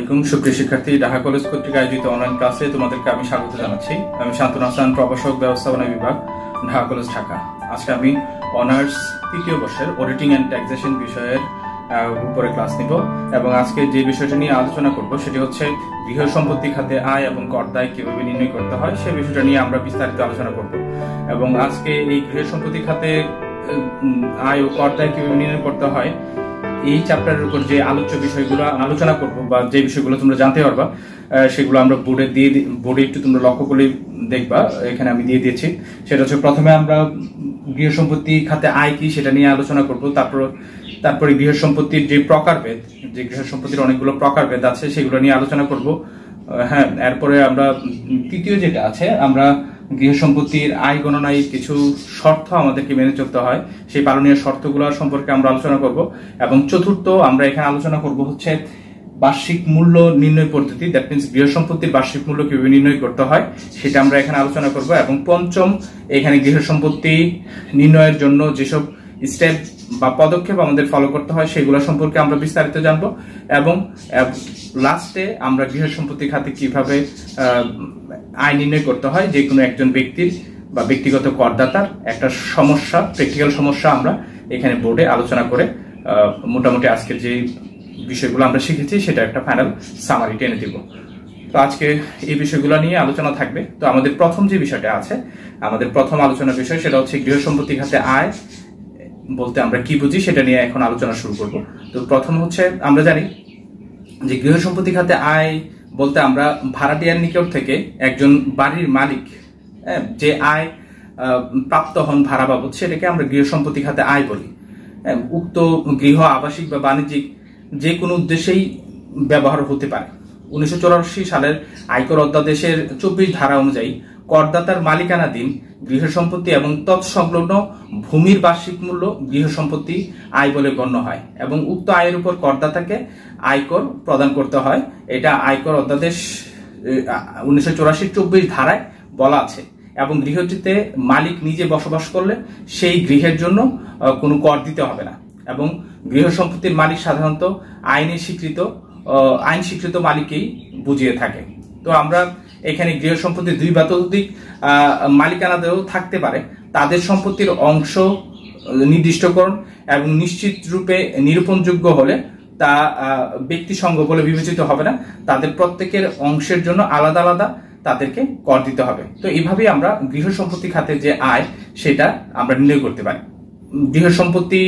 আলাইকুম সুপ্রিয় শিক্ষার্থী, ঢাকা কলেজ কর্তৃক আয়োজিত অনলাইন ক্লাসে তোমাদেরকে আমি স্বাগত জানাচ্ছি। আমি শান্তনু হাসান, প্রভাষক ব্যবস্থাপনা বিভাগ, ঢাকা কলেজ, ঢাকা। আজকে আমি অনার্স তৃতীয় বর্ষের অডিটিং অ্যান্ড ট্যাক্সেশন বিষয়ের উপরে ক্লাস নিব এবং আজকে যে বিষয়টা নিয়ে আলোচনা করব সেটি হচ্ছে গৃহ সম্পত্তি খাতে আয় এবং কর দায় কিভাবে নির্ণয় করতে হয় সে বিষয়টা নিয়ে আমরা বিস্তারিত আলোচনা করব। এবং আজকে এই গৃহ সম্পত্তি খাতে আয় ও কর দায় কিভাবে নির্ণয় করতে হয় এই চ্যাপ্টারের উপর যে আলোচ্য বিষয়গুলো আলোচনা করব বা যে বিষয়গুলো তোমরা জানতে পারবা সেগুলো আমরা বোর্ডে একটু তোমরা লক্ষ্য করে দেখবা। এখানে আমি দিয়ে দিয়েছি। সেটা হচ্ছে প্রথমে আমরা গৃহ সম্পত্তি খাতে আয় কি সেটা নিয়ে আলোচনা করব। তারপরে গৃহ সম্পত্তির যে প্রকারভেদ, যে গৃহ সম্পত্তির অনেকগুলো প্রকারভেদ আছে সেগুলো নিয়ে আলোচনা করব। হ্যাঁ, এরপরে আমরা তৃতীয় যেটা আছে, আমরা গৃহ সম্পত্তির আয় গণনায় কিছু শর্ত আমাদেরকে মেনে চলতে হয়, সেই পালনীয় শর্তগুলো সম্পর্কে আমরা আলোচনা করব। এবং চতুর্থ আমরা এখানে আলোচনা করব হচ্ছে বার্ষিক মূল্য নির্ণয় পদ্ধতি, দ্যাট মিনস গৃহ সম্পত্তির বার্ষিক মূল্য কিভাবে নির্ণয় করতে হয় সেটা আমরা এখানে আলোচনা করব। এবং পঞ্চম, এখানে গৃহ সম্পত্তি নির্ণয়ের জন্য যেসব স্টেপ বা পদক্ষেপ আমাদের ফলো করতে হয় সেগুলো সম্পর্কে আমরা বিস্তারিত জানবো। এবং লাস্টে আমরা গৃহ সম্পত্তি খাতে কিভাবে আয় নির্ণয় করতে হয় যে কোনো একজন ব্যক্তির বা ব্যক্তিগত করদাতার একটা সমস্যা, প্র্যাকটিক্যাল সমস্যা আমরা এখানে বোর্ডে আলোচনা করে মোটামুটি আজকের যে বিষয়গুলো আমরা শিখেছি সেটা একটা ফাইনাল সামারি টেনে দিব। তো আজকে এই বিষয়গুলো নিয়ে আলোচনা থাকবে। তো আমাদের প্রথম যে বিষয়টা আছে, আমাদের প্রথম আলোচনার বিষয় সেটা হচ্ছে গৃহ সম্পত্তি খাতে আয় বলতে আমরা কি বুঝি সেটা নিয়ে এখন আলোচনা শুরু করব। তো প্রথম হচ্ছে আমরা জানি যে গৃহ সম্পত্তি খাতে আয় বলতে আমরা ভাড়াটিয়ার নিকট থেকে একজন বাড়ির মালিক যে আয় প্রাপ্ত হন ভাড়া বাবদ সেটাকে আমরা গৃহ সম্পত্তি খাতে আয় বলি। উক্ত গৃহ আবাসিক বা বাণিজ্যিক যে কোনো উদ্দেশ্যেই ব্যবহার হতে পারে। 1984 সালের আয়কর অধ্যাদেশের 24 ধারা অনুযায়ী করদাতার মালিকানাধীন গৃহ সম্পত্তি এবং তৎসংলগ্ন ভূমির বার্ষিক মূল্য গৃহ সম্পত্তি আয় বলে গণ্য হয় এবং উক্ত আয়ের উপর করদাতাকে আয়কর প্রদান করতে হয়। এটা আয়কর অধ্যাদেশ 1984 24 ধারায় বলা আছে। এবং গৃহটিতে মালিক নিজে বসবাস করলে সেই গৃহের জন্য কোনো কর দিতে হবে না। এবং গৃহ সম্পত্তির মালিক সাধারণত আইন স্বীকৃত মালিককেই বুঝিয়ে থাকে। তো আমরা এখানে গৃহ সম্পত্তি দুই বা ততোধিক মালিকানাদেরও থাকতে পারে। তাদের সম্পত্তির অংশ নির্দিষ্টকরণ এবং নিশ্চিত রূপে নিরূপণযোগ্য হলে তা ব্যক্তিসঙ্গ বলে বিবেচিত হবে না। তাদের প্রত্যেকের অংশের জন্য আলাদা আলাদা তাদেরকে কর দিতে হবে। তো এইভাবেই আমরা গৃহ সম্পত্তি খাতে যে আয় সেটা আমরা নির্ণয় করতে পারি। গৃহ সম্পত্তি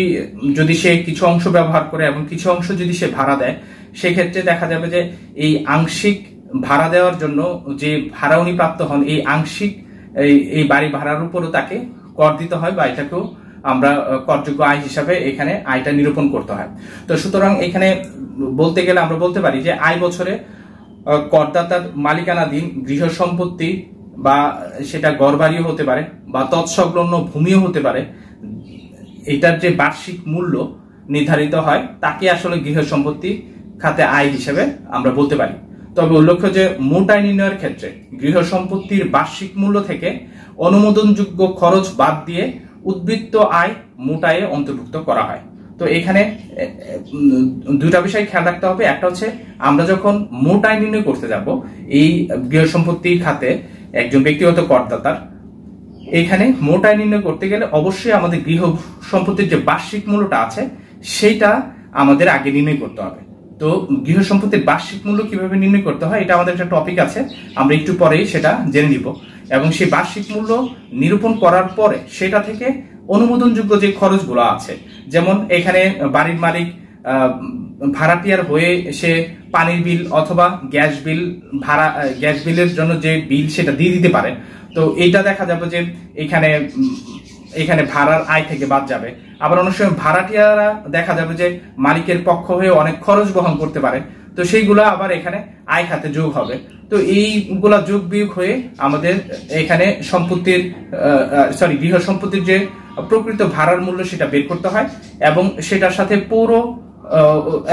যদি সে কিছু অংশ ব্যবহার করে এবং কিছু অংশ যদি সে ভাড়া দেয়, সেক্ষেত্রে দেখা যাবে যে এই আংশিক ভাড়া দেওয়ার জন্য যে ভাড়া উনি প্রাপ্ত হন এই আংশিক এই বাড়ি ভাড়ার উপরও তাকে কর দিতে হয় বা এটাকেও আমরা করযোগ্য আয় হিসাবে এখানে আয়টা নিরূপণ করতে হয়। তো সুতরাং এখানে বলতে গেলে আমরা বলতে পারি যে আয় বছরে করদাতার মালিকানাধীন গৃহ সম্পত্তি বা সেটা ঘরবাড়িও হতে পারে বা তৎসংলগ্ন ভূমিও হতে পারে, এটার যে বার্ষিক মূল্য নির্ধারিত হয় তাকে আসলে গৃহ সম্পত্তি খাতে আয় হিসেবে আমরা বলতে পারি। তবে উল্লেখ্য যে মোট আয় নির্ণয়ের ক্ষেত্রে গৃহ সম্পত্তির বার্ষিক মূল্য থেকে অনুমোদনযোগ্য খরচ বাদ দিয়ে উদ্বৃত্ত আয় মোট আয়ে অন্তর্ভুক্ত করা হয়। তো এখানে দুইটা বিষয় খেয়াল রাখতে হবে। একটা হচ্ছে আমরা যখন মোট আয় নির্ণয় করতে যাব এই গৃহ সম্পত্তি খাতে একজন ব্যক্তিগত করদাতার, এখানে মোট আয় নির্ণয় করতে গেলে অবশ্যই আমাদের গৃহ সম্পত্তির যে বার্ষিক মূল্যটা আছে সেইটা আমাদের আগে নির্ণয় করতে হবে। তো গৃহ সম্পত্তির বার্ষিক মূল্য কিভাবে নির্ণয় করতে হয় এটা আমাদের একটা টপিক আছে, আমরা একটু পরেই সেটা জেনে নিব। এবং সেই বার্ষিক মূল্য নিরূপণ করার পরে সেটা থেকে অনুমোদনযোগ্য যে খরচগুলো আছে, যেমন এখানে বাড়ির মালিক ভাড়াটিয়ার হয়ে সে পানির বিল অথবা গ্যাস বিলের জন্য যে বিল সেটা দিয়ে দিতে পারে। তো এইটা দেখা যাবে যে এখানে ভাড়ার আয় থেকে বাদ যাবে। আবার অনেক সময় ভাড়াটিয়ারা দেখা যাবে যে মালিকের পক্ষ হয়ে অনেক খরচ বহন করতে পারে, তো সেইগুলা আবার এখানে আয় খাতে যোগ হবে। তো এইগুলা যোগ বিয়োগ হয়ে আমাদের এখানে গৃহ সম্পত্তির যে প্রকৃত ভাড়ার মূল্য সেটা বের করতে হয়। এবং সেটার সাথে পৌর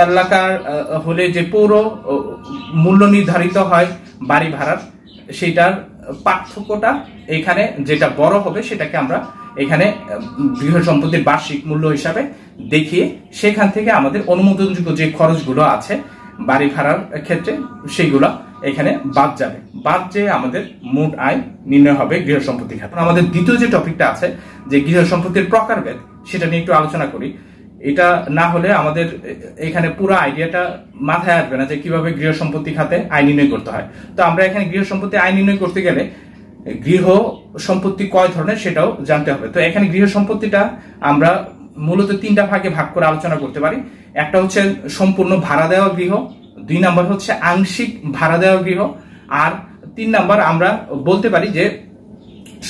এলাকার হলে যে পৌর মূল্য নির্ধারিত হয় বাড়ি ভাড়ার, সেটার পার্থক্যটা এখানে যেটা বড় হবে সেটাকে আমরা এখানে গৃহ সম্পত্তির বার্ষিক মূল্য হিসাবে দেখিয়ে সেখান থেকে আমাদের অনুমোদনযোগ্য যে খরচগুলো আছে বাড়ি ভাড়ার ক্ষেত্রে সেগুলা এখানে বাদ যাবে, বাদ যে আমাদের মোট আয় নির্ণয় হবে গৃহ সম্পত্তি খাতে। আমাদের দ্বিতীয় যে টপিকটা আছে যে গৃহ সম্পত্তির প্রকারভেদ, সেটা নিয়ে একটু আলোচনা করি। এটা না হলে আমাদের এখানে পুরো আইডিয়াটা মাথায় আসবে না যে কিভাবে গৃহ সম্পত্তি খাতে আয় নির্ণয় করতে হয়। তো আমরা এখানে গৃহ সম্পত্তি আয় নির্ণয় করতে গেলে গৃহ সম্পত্তি কয় ধরনের সেটাও জানতে হবে। তো এখানে গৃহ সম্পত্তিটা আমরা মূলত তিনটা ভাগে ভাগ করে আলোচনা করতে পারি। একটা হচ্ছে সম্পূর্ণ ভাড়া দেওয়া গৃহ, 2 নাম্বার হচ্ছে আংশিক ভাড়া দেওয়া গৃহ, আর 3 নাম্বার আমরা বলতে পারি যে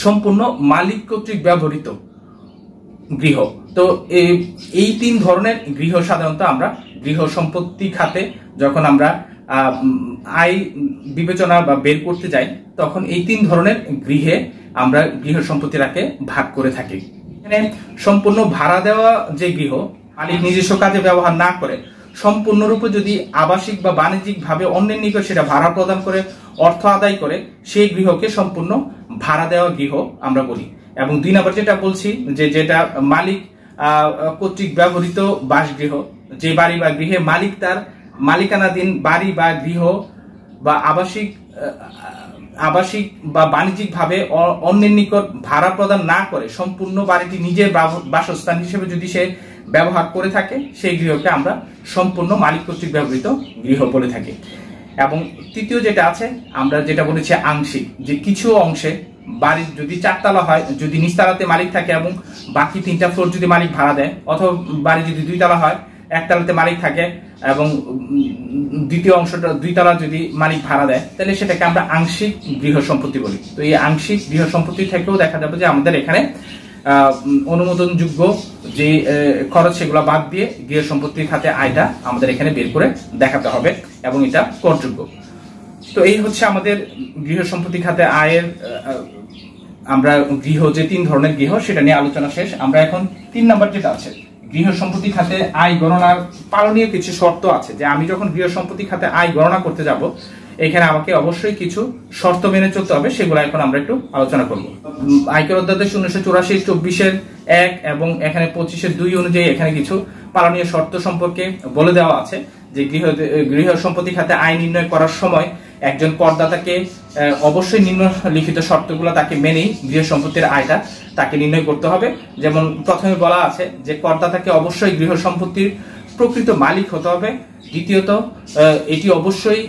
সম্পূর্ণ মালিক কর্তৃক ব্যবহৃত গৃহ। তো এই 3 ধরনের গৃহ সাধারণত আমরা গৃহ সম্পত্তি খাতে যখন আমরা আয় বিবেচনা বা বের করতে যাই, তখন এই 3 ধরনের গৃহে আমরা গৃহ সম্পত্তিটাকে ভাগ করে থাকি। এখানে সম্পূর্ণ ভাড়া দেওয়া যে গৃহ, মালিক নিজস্ব কাজে ব্যবহার না করে সম্পূর্ণরূপে যদি আবাসিক বা বাণিজ্যিক ভাবে অন্যের নিকট সেটা ভাড়া প্রদান করে অর্থ আদায় করে, সেই গৃহকে সম্পূর্ণ ভাড়া দেওয়া গৃহ আমরা বলি। এবং 2 নাম্বার যেটা বলছি যে যেটা মালিক কর্তৃক ব্যবহৃত বাসগৃহ, যে বাড়ি বা গৃহে মালিক তার মালিকানাধীন বাড়ি বা গৃহ বা আবাসিক বা বাণিজ্যিক ভাবে অন্যের নিকট ভাড়া প্রদান না করে সম্পূর্ণ বাড়িটি নিজের বাসস্থান হিসেবে যদি সে ব্যবহার করে থাকে, সেই গৃহকে আমরা সম্পূর্ণ মালিক কর্তৃক ব্যবহৃত গৃহ বলে থাকি। এবং তৃতীয় যেটা আছে আমরা যেটা বলেছি আংশিক, যে কিছু অংশে বাড়ি যদি 4 তলা হয়, যদি নিচতলাতে মালিক থাকে এবং বাকি 3টা ফ্লোর যদি মালিক ভাড়া দেয়, অথবা বাড়ি যদি 2 তলা হয়, 1 তলাতে মালিক থাকে এবং দ্বিতীয় অংশটা 2 তলা যদি মালিক ভাড়া দেয়, তাহলে সেটাকে আমরা আংশিক গৃহ সম্পত্তি বলি। তো এই আংশিক গৃহ সম্পত্তি থেকেও দেখা যাবে যে আমাদের এখানে অনুমোদনযোগ্য যে খরচ সেগুলো বাদ দিয়ে গৃহ সম্পত্তির খাতে আয়টা আমাদের এখানে বের করে দেখাতে হবে এবং এটা করযোগ্য। তো এই হচ্ছে আমাদের গৃহ সম্পত্তি খাতে আয়ের আমরা গৃহ যে 3 ধরনের গৃহ সেটা নিয়ে আলোচনা শেষ। আমরা এখন 3 নাম্বার যেটা আছে গৃহ সম্পত্তি খাতে আয় গণনার পালনীয় কিছু শর্ত আছে, যে আমি যখন গৃহ সম্পত্তি খাতে আয় গণনা করতে যাব এখানে আমাকে অবশ্যই কিছু শর্ত মেনে চলতে হবে, সেগুলো এখন আমরা একটু আলোচনা করব। আয়কর অধ্যাদেশ 1984-24 1 এবং এখানে 25-2 অনুযায়ী এখানে কিছু পালনীয় শর্ত সম্পর্কে বলে দেওয়া আছে, যে গৃহ সম্পত্তি খাতে আয় নির্ণয় করার সময় একজন করদাতাকে অবশ্যই নিম্নলিখিত শর্তগুলো তাকে মেনেই গৃহ সম্পত্তির আয়টা তাকে নির্ণয় করতে হবে। যেমন প্রথমে বলা আছে যে করদাতাকে অবশ্যই গৃহ সম্পত্তির প্রকৃত মালিক হতে হবে। দ্বিতীয়ত এটি অবশ্যই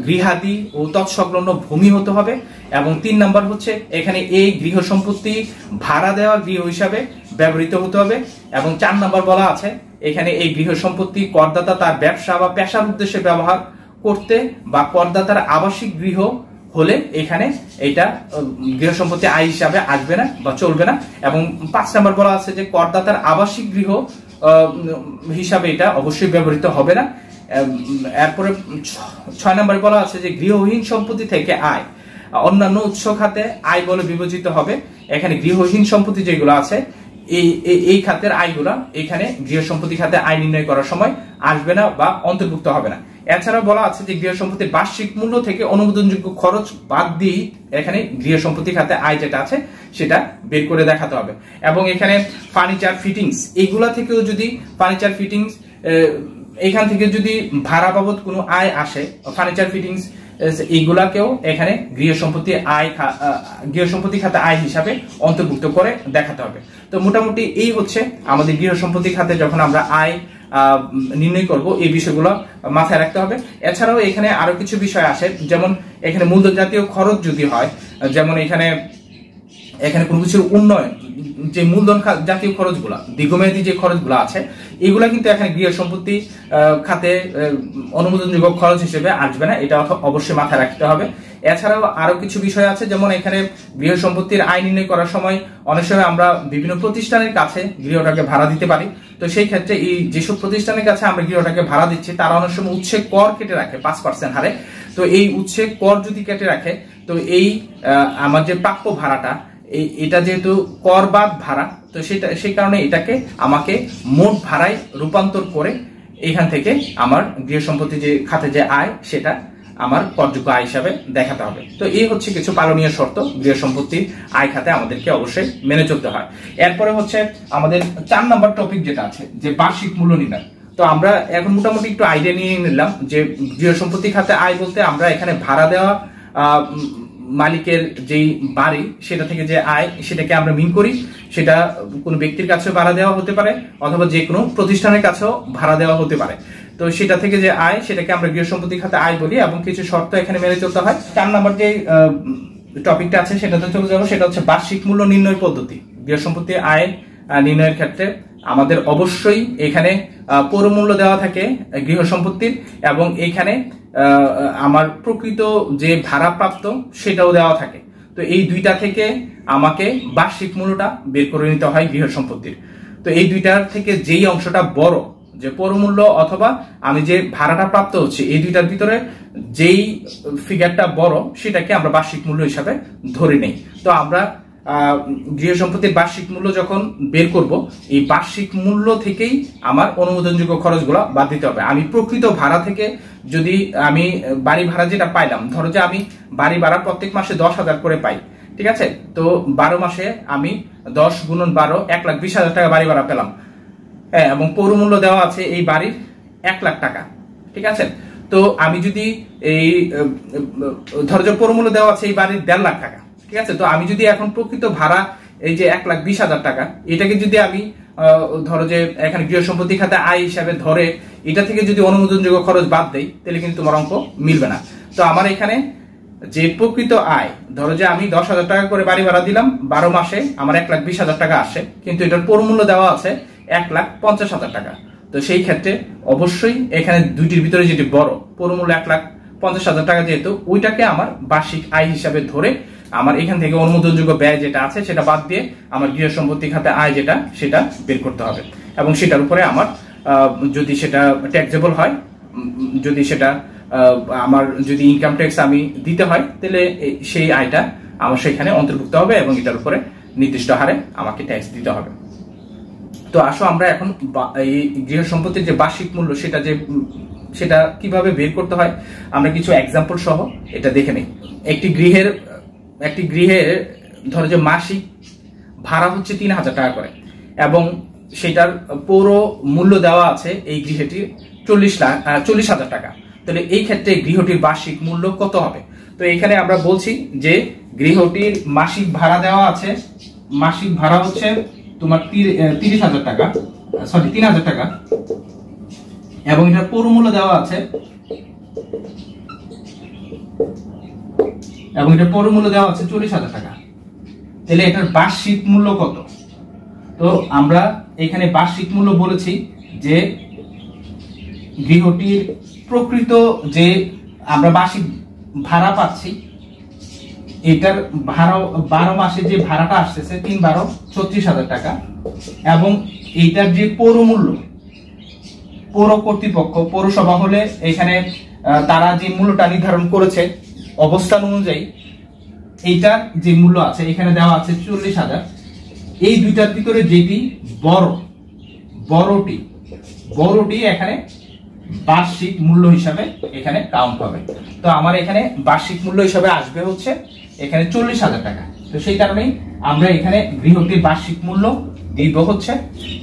গৃহাদি ও তৎসংলগ্ন ভূমি হতে হবে। এবং 3 নাম্বার হচ্ছে এখানে এই গৃহ সম্পত্তি ভাড়া দেওয়া গৃহ হিসাবে ব্যবহৃত হতে হবে। এবং 4 নাম্বার বলা আছে এখানে এই গৃহ সম্পত্তি করদাতা তার ব্যবসা বা পেশার উদ্দেশ্যে ব্যবহার করতে বা করদাতার আবাসিক গৃহ হলে এখানে এটা গৃহ সম্পত্তি আয় হিসাবে আসবে না বা চলবে না। এবং 5 নাম্বার বলা আছে যে করদাতার আবাসিক গৃহ হিসাবে এটা অবশ্যই ব্যবহৃত হবে না। এরপরে 6 নম্বরে বলা আছে যে গৃহহীন সম্পত্তি থেকে আয় অন্যান্য উৎস খাতে আয় বলে বিবেচিত হবে। এখানে গৃহহীন সম্পত্তি যেগুলো আছে এই খাতের আয়গুলা এখানে গৃহ সম্পত্তি খাতে আয় নির্ণয় করার সময় আসবে না বা অন্তর্ভুক্ত হবে না। এছাড়াও বলা আছে যে গৃহ সম্পত্তির বার্ষিক মূল্য থেকে অনুমোদনযোগ্য খরচ বাদ দিয়ে এখানে গৃহ সম্পত্তি খাতে আয় যেটা আছে সেটা বের করে দেখাতে হবে। এবং এখানে ফার্নিচার ফিটিংস এইগুলা থেকেও যদি ফার্নিচার ফিটিংস এখান থেকে যদি ভাড়া বাবদ কোনো আয় আসে, ফার্নিচার ফিটিংস এইগুলাকেও এখানে গৃহ সম্পত্তি খাতে আয় হিসাবে অন্তর্ভুক্ত করে দেখাতে হবে। তো মোটামুটি এই হচ্ছে আমাদের গৃহ সম্পত্তি খাতে যখন আমরা আয় নির্ণয় করব এই বিষয়গুলো মাথায় রাখতে হবে। এছাড়াও এখানে আরো কিছু বিষয় আসে, যেমন এখানে মূলধন জাতীয় খরচ যদি হয়, যেমন এখানে কোনো কিছুর উন্নয়ন যে মূলধন জাতীয় খরচগুলা দীর্ঘমেয়াদী যে খরচগুলো আছে এগুলা কিন্তু এখানে গৃহ সম্পত্তি খাতে অনুমোদনযোগ্য খরচ হিসেবে আসবে না, এটা অবশ্যই মাথায় রাখতে হবে। এছাড়াও আরো কিছু বিষয় আছে, যেমন এখানে গৃহ সম্পত্তির আয় নির্ণয় করার সময় অনেক সময় আমরা বিভিন্ন প্রতিষ্ঠানের কাছে গৃহটাকে ভাড়া দিতে পারি। তো সেই ক্ষেত্রে এই যেসব প্রতিষ্ঠানের কাছে আমরা গৃহটাকে ভাড়া দিচ্ছি তারা অনেক সময় উৎসে কর কেটে রাখে 5% হারে। তো এই উৎসে কর যদি কেটে রাখে, তো এই আমার যে প্রাপ্য ভাড়াটা এটা যেহেতু কর বাদ ভাড়া, তো সেই কারণে এটাকে আমাকে মোট ভাড়ায় রূপান্তর করে এখান থেকে আমার গৃহ সম্পত্তি যে খাতে যে আয় সেটা আমার করযোগ্য আয় হিসাবে দেখাতে হবে। তো এই হচ্ছে কিছু পালনীয় শর্ত গৃহ সম্পত্তির আয় খাতে আমাদেরকে অবশ্যই মেনে চলতে হয়। এরপরে হচ্ছে আমাদের 4 নম্বর টপিক যেটা আছে যে বার্ষিক মূল্য নির্ণয়। তো আমরা এখন মোটামুটি একটু আইডিয়া নিয়ে নিলাম যে গৃহ সম্পত্তি খাতে আয় বলতে আমরা এখানে ভাড়া দেওয়া মালিকের যেই বাড়ি সেটা থেকে যে আয় সেটাকে আমরা মিন করি। সেটা কোনো ব্যক্তির কাছেও ভাড়া দেওয়া হতে পারে অথবা যে কোনো প্রতিষ্ঠানের কাছেও ভাড়া দেওয়া হতে পারে। তো সেটা থেকে যে আয় সেটাকে আমরা গৃহ সম্পত্তি খাতে আয় বলি এবং কিছু শর্ত এখানে মেনে চলতে হয়। 4 নম্বর যে টপিকটা আছে সেটাতে চলে যাবো, সেটা হচ্ছে বার্ষিক মূল্য নির্ণয় পদ্ধতি। গৃহ সম্পত্তি আয় নির্ণয়ের ক্ষেত্রে আমাদের অবশ্যই এখানে পৌরমূল্য দেওয়া থাকে গৃহ সম্পত্তির, এবং এখানে আমার প্রকৃত যে ভাড়াপ্রাপ্ত সেটাও দেওয়া থাকে। তো এই দুইটা থেকে আমাকে বার্ষিক মূল্যটা বের করে নিতে হয় গৃহ সম্পত্তির। তো এই দুইটার থেকে যেই অংশটা বড়, যে পৌরমূল্য অথবা আমি যে ভাড়াটা প্রাপ্ত হচ্ছে, এই দুইটার ভিতরে যেই ফিগারটা বড় সেটাকে আমরা বার্ষিক মূল্য হিসাবে ধরে নেই। তো আমরা গৃহ সম্পত্তির বার্ষিক মূল্য যখন বের করব, এই বার্ষিক মূল্য থেকেই আমার অনুমোদনযোগ্য খরচগুলো বাদ দিতে হবে। আমি প্রকৃত ভাড়া থেকে যদি আমি বাড়ি ভাড়া যেটা পাইলাম, ধরো যে আমি বাড়ি ভাড়া প্রত্যেক মাসে 10,000 করে পাই, ঠিক আছে, তো 12 মাসে আমি 10 গুণন 12 1,20,000 টাকা বাড়ি ভাড়া পেলাম, এবং পৌরমূল্য দেওয়া আছে এই বাড়ির 1 লাখ টাকা, ঠিক আছে। তো আমি যদি এই ধরো যে পৌরমূল্য দেওয়া আছে এই বাড়ির 1.5 লাখ টাকা, ঠিক আছে, তো আমি যদি এখন প্রকৃত ভাড়া এই যে 1,20,000 টাকা, এটাকে যদি আমি ধরো যে এখানে গৃহ সম্পত্তি খাতে আয় হিসাবে ধরে এটা থেকে যদি অনুমোদনযোগ্য খরচ বাদ দেই, তাহলে কিন্তু তোমার অঙ্ক মিলবে না। তো আমার এখানে যে প্রকৃত আয়, ধরো যে আমি 10,000 টাকা করে বাড়ি ভাড়া দিলাম, 12 মাসে আমার 1,20,000 টাকা আসে, কিন্তু এটার পৌরমূল্য দেওয়া আছে 1,50,000 টাকা। তো সেই ক্ষেত্রে অবশ্যই এখানে দুইটির ভিতরে যেটি বড়, পৌরমূল্য 1,50,000 টাকা, যেহেতু ওইটাকে আমার বার্ষিক আয় হিসাবে ধরে আমার এখান থেকে অনুমোদনযোগ্য ব্যয় যেটা আছে সেটা বাদ দিয়ে আমার গৃহ সম্পত্তি খাতে আয় যেটা সেটা বের করতে হবে, এবং সেটার উপরে আমার যদি সেটা ট্যাক্সেবল হয়, যদি সেটা আমার যদি ইনকাম ট্যাক্স আমি দিতে হয়, তাহলে সেই আয়টা আমার সেখানে অন্তর্ভুক্ত হবে এবং এটার উপরে নির্দিষ্ট হারে আমাকে ট্যাক্স দিতে হবে। তো আসো আমরা এখন এই গৃহ সম্পত্তির যে বার্ষিক মূল্য সেটা কিভাবে বের করতে হয় আমরা কিছু এক্সাম্পল সহ এটা দেখে নিই। একটি গৃহের ধরো যে মাসিক ভাড়া হচ্ছে 3,000 টাকা করে, এবং সেটার পৌর মূল্য দেওয়া আছে এই গৃহটির 40,000 টাকা। তাহলে এই ক্ষেত্রে গৃহটির বার্ষিক মূল্য কত হবে? তো এখানে আমরা বলছি যে গৃহটির মাসিক ভাড়া দেওয়া আছে, মাসিক ভাড়া হচ্ছে তোমার 30,000 টাকা, সরি 3,000 টাকা, এবং এটার পৌরমূল্য দেওয়া আছে, এবং এটার পৌরমূল্য দেওয়া আছে 40,000 টাকা। তাহলে এটার বার্ষিক মূল্য কত? তো আমরা এখানে বার্ষিক মূল্য বলেছি যে গৃহটির প্রকৃত যে আমরা বার্ষিক ভাড়া পাচ্ছি, এটার ভাড়া 12 মাসে যে ভাড়াটা আসতেছে 3/12 36,000 টাকা, এবং এইটার যে পৌরমূল্য, পৌর কর্তৃপক্ষ পৌরসভা হলে এখানে তারা যে মূল্যটা নির্ধারণ করেছে অবস্থান অনুযায়ী, এইটার যে মূল্য আছে এখানে দেওয়া আছে 40,000। এই দুইটার ভিতরে যেটি বড়টি এখানে বার্ষিক মূল্য হিসাবে এখানে কাউন্ট হবে। তো আমার এখানে বার্ষিক মূল্য হিসাবে আসবে হচ্ছে এখানে 40,000 টাকা। তো সেই কারণেই আমরা এখানে গৃহটির বার্ষিক মূল্য দিব হচ্ছে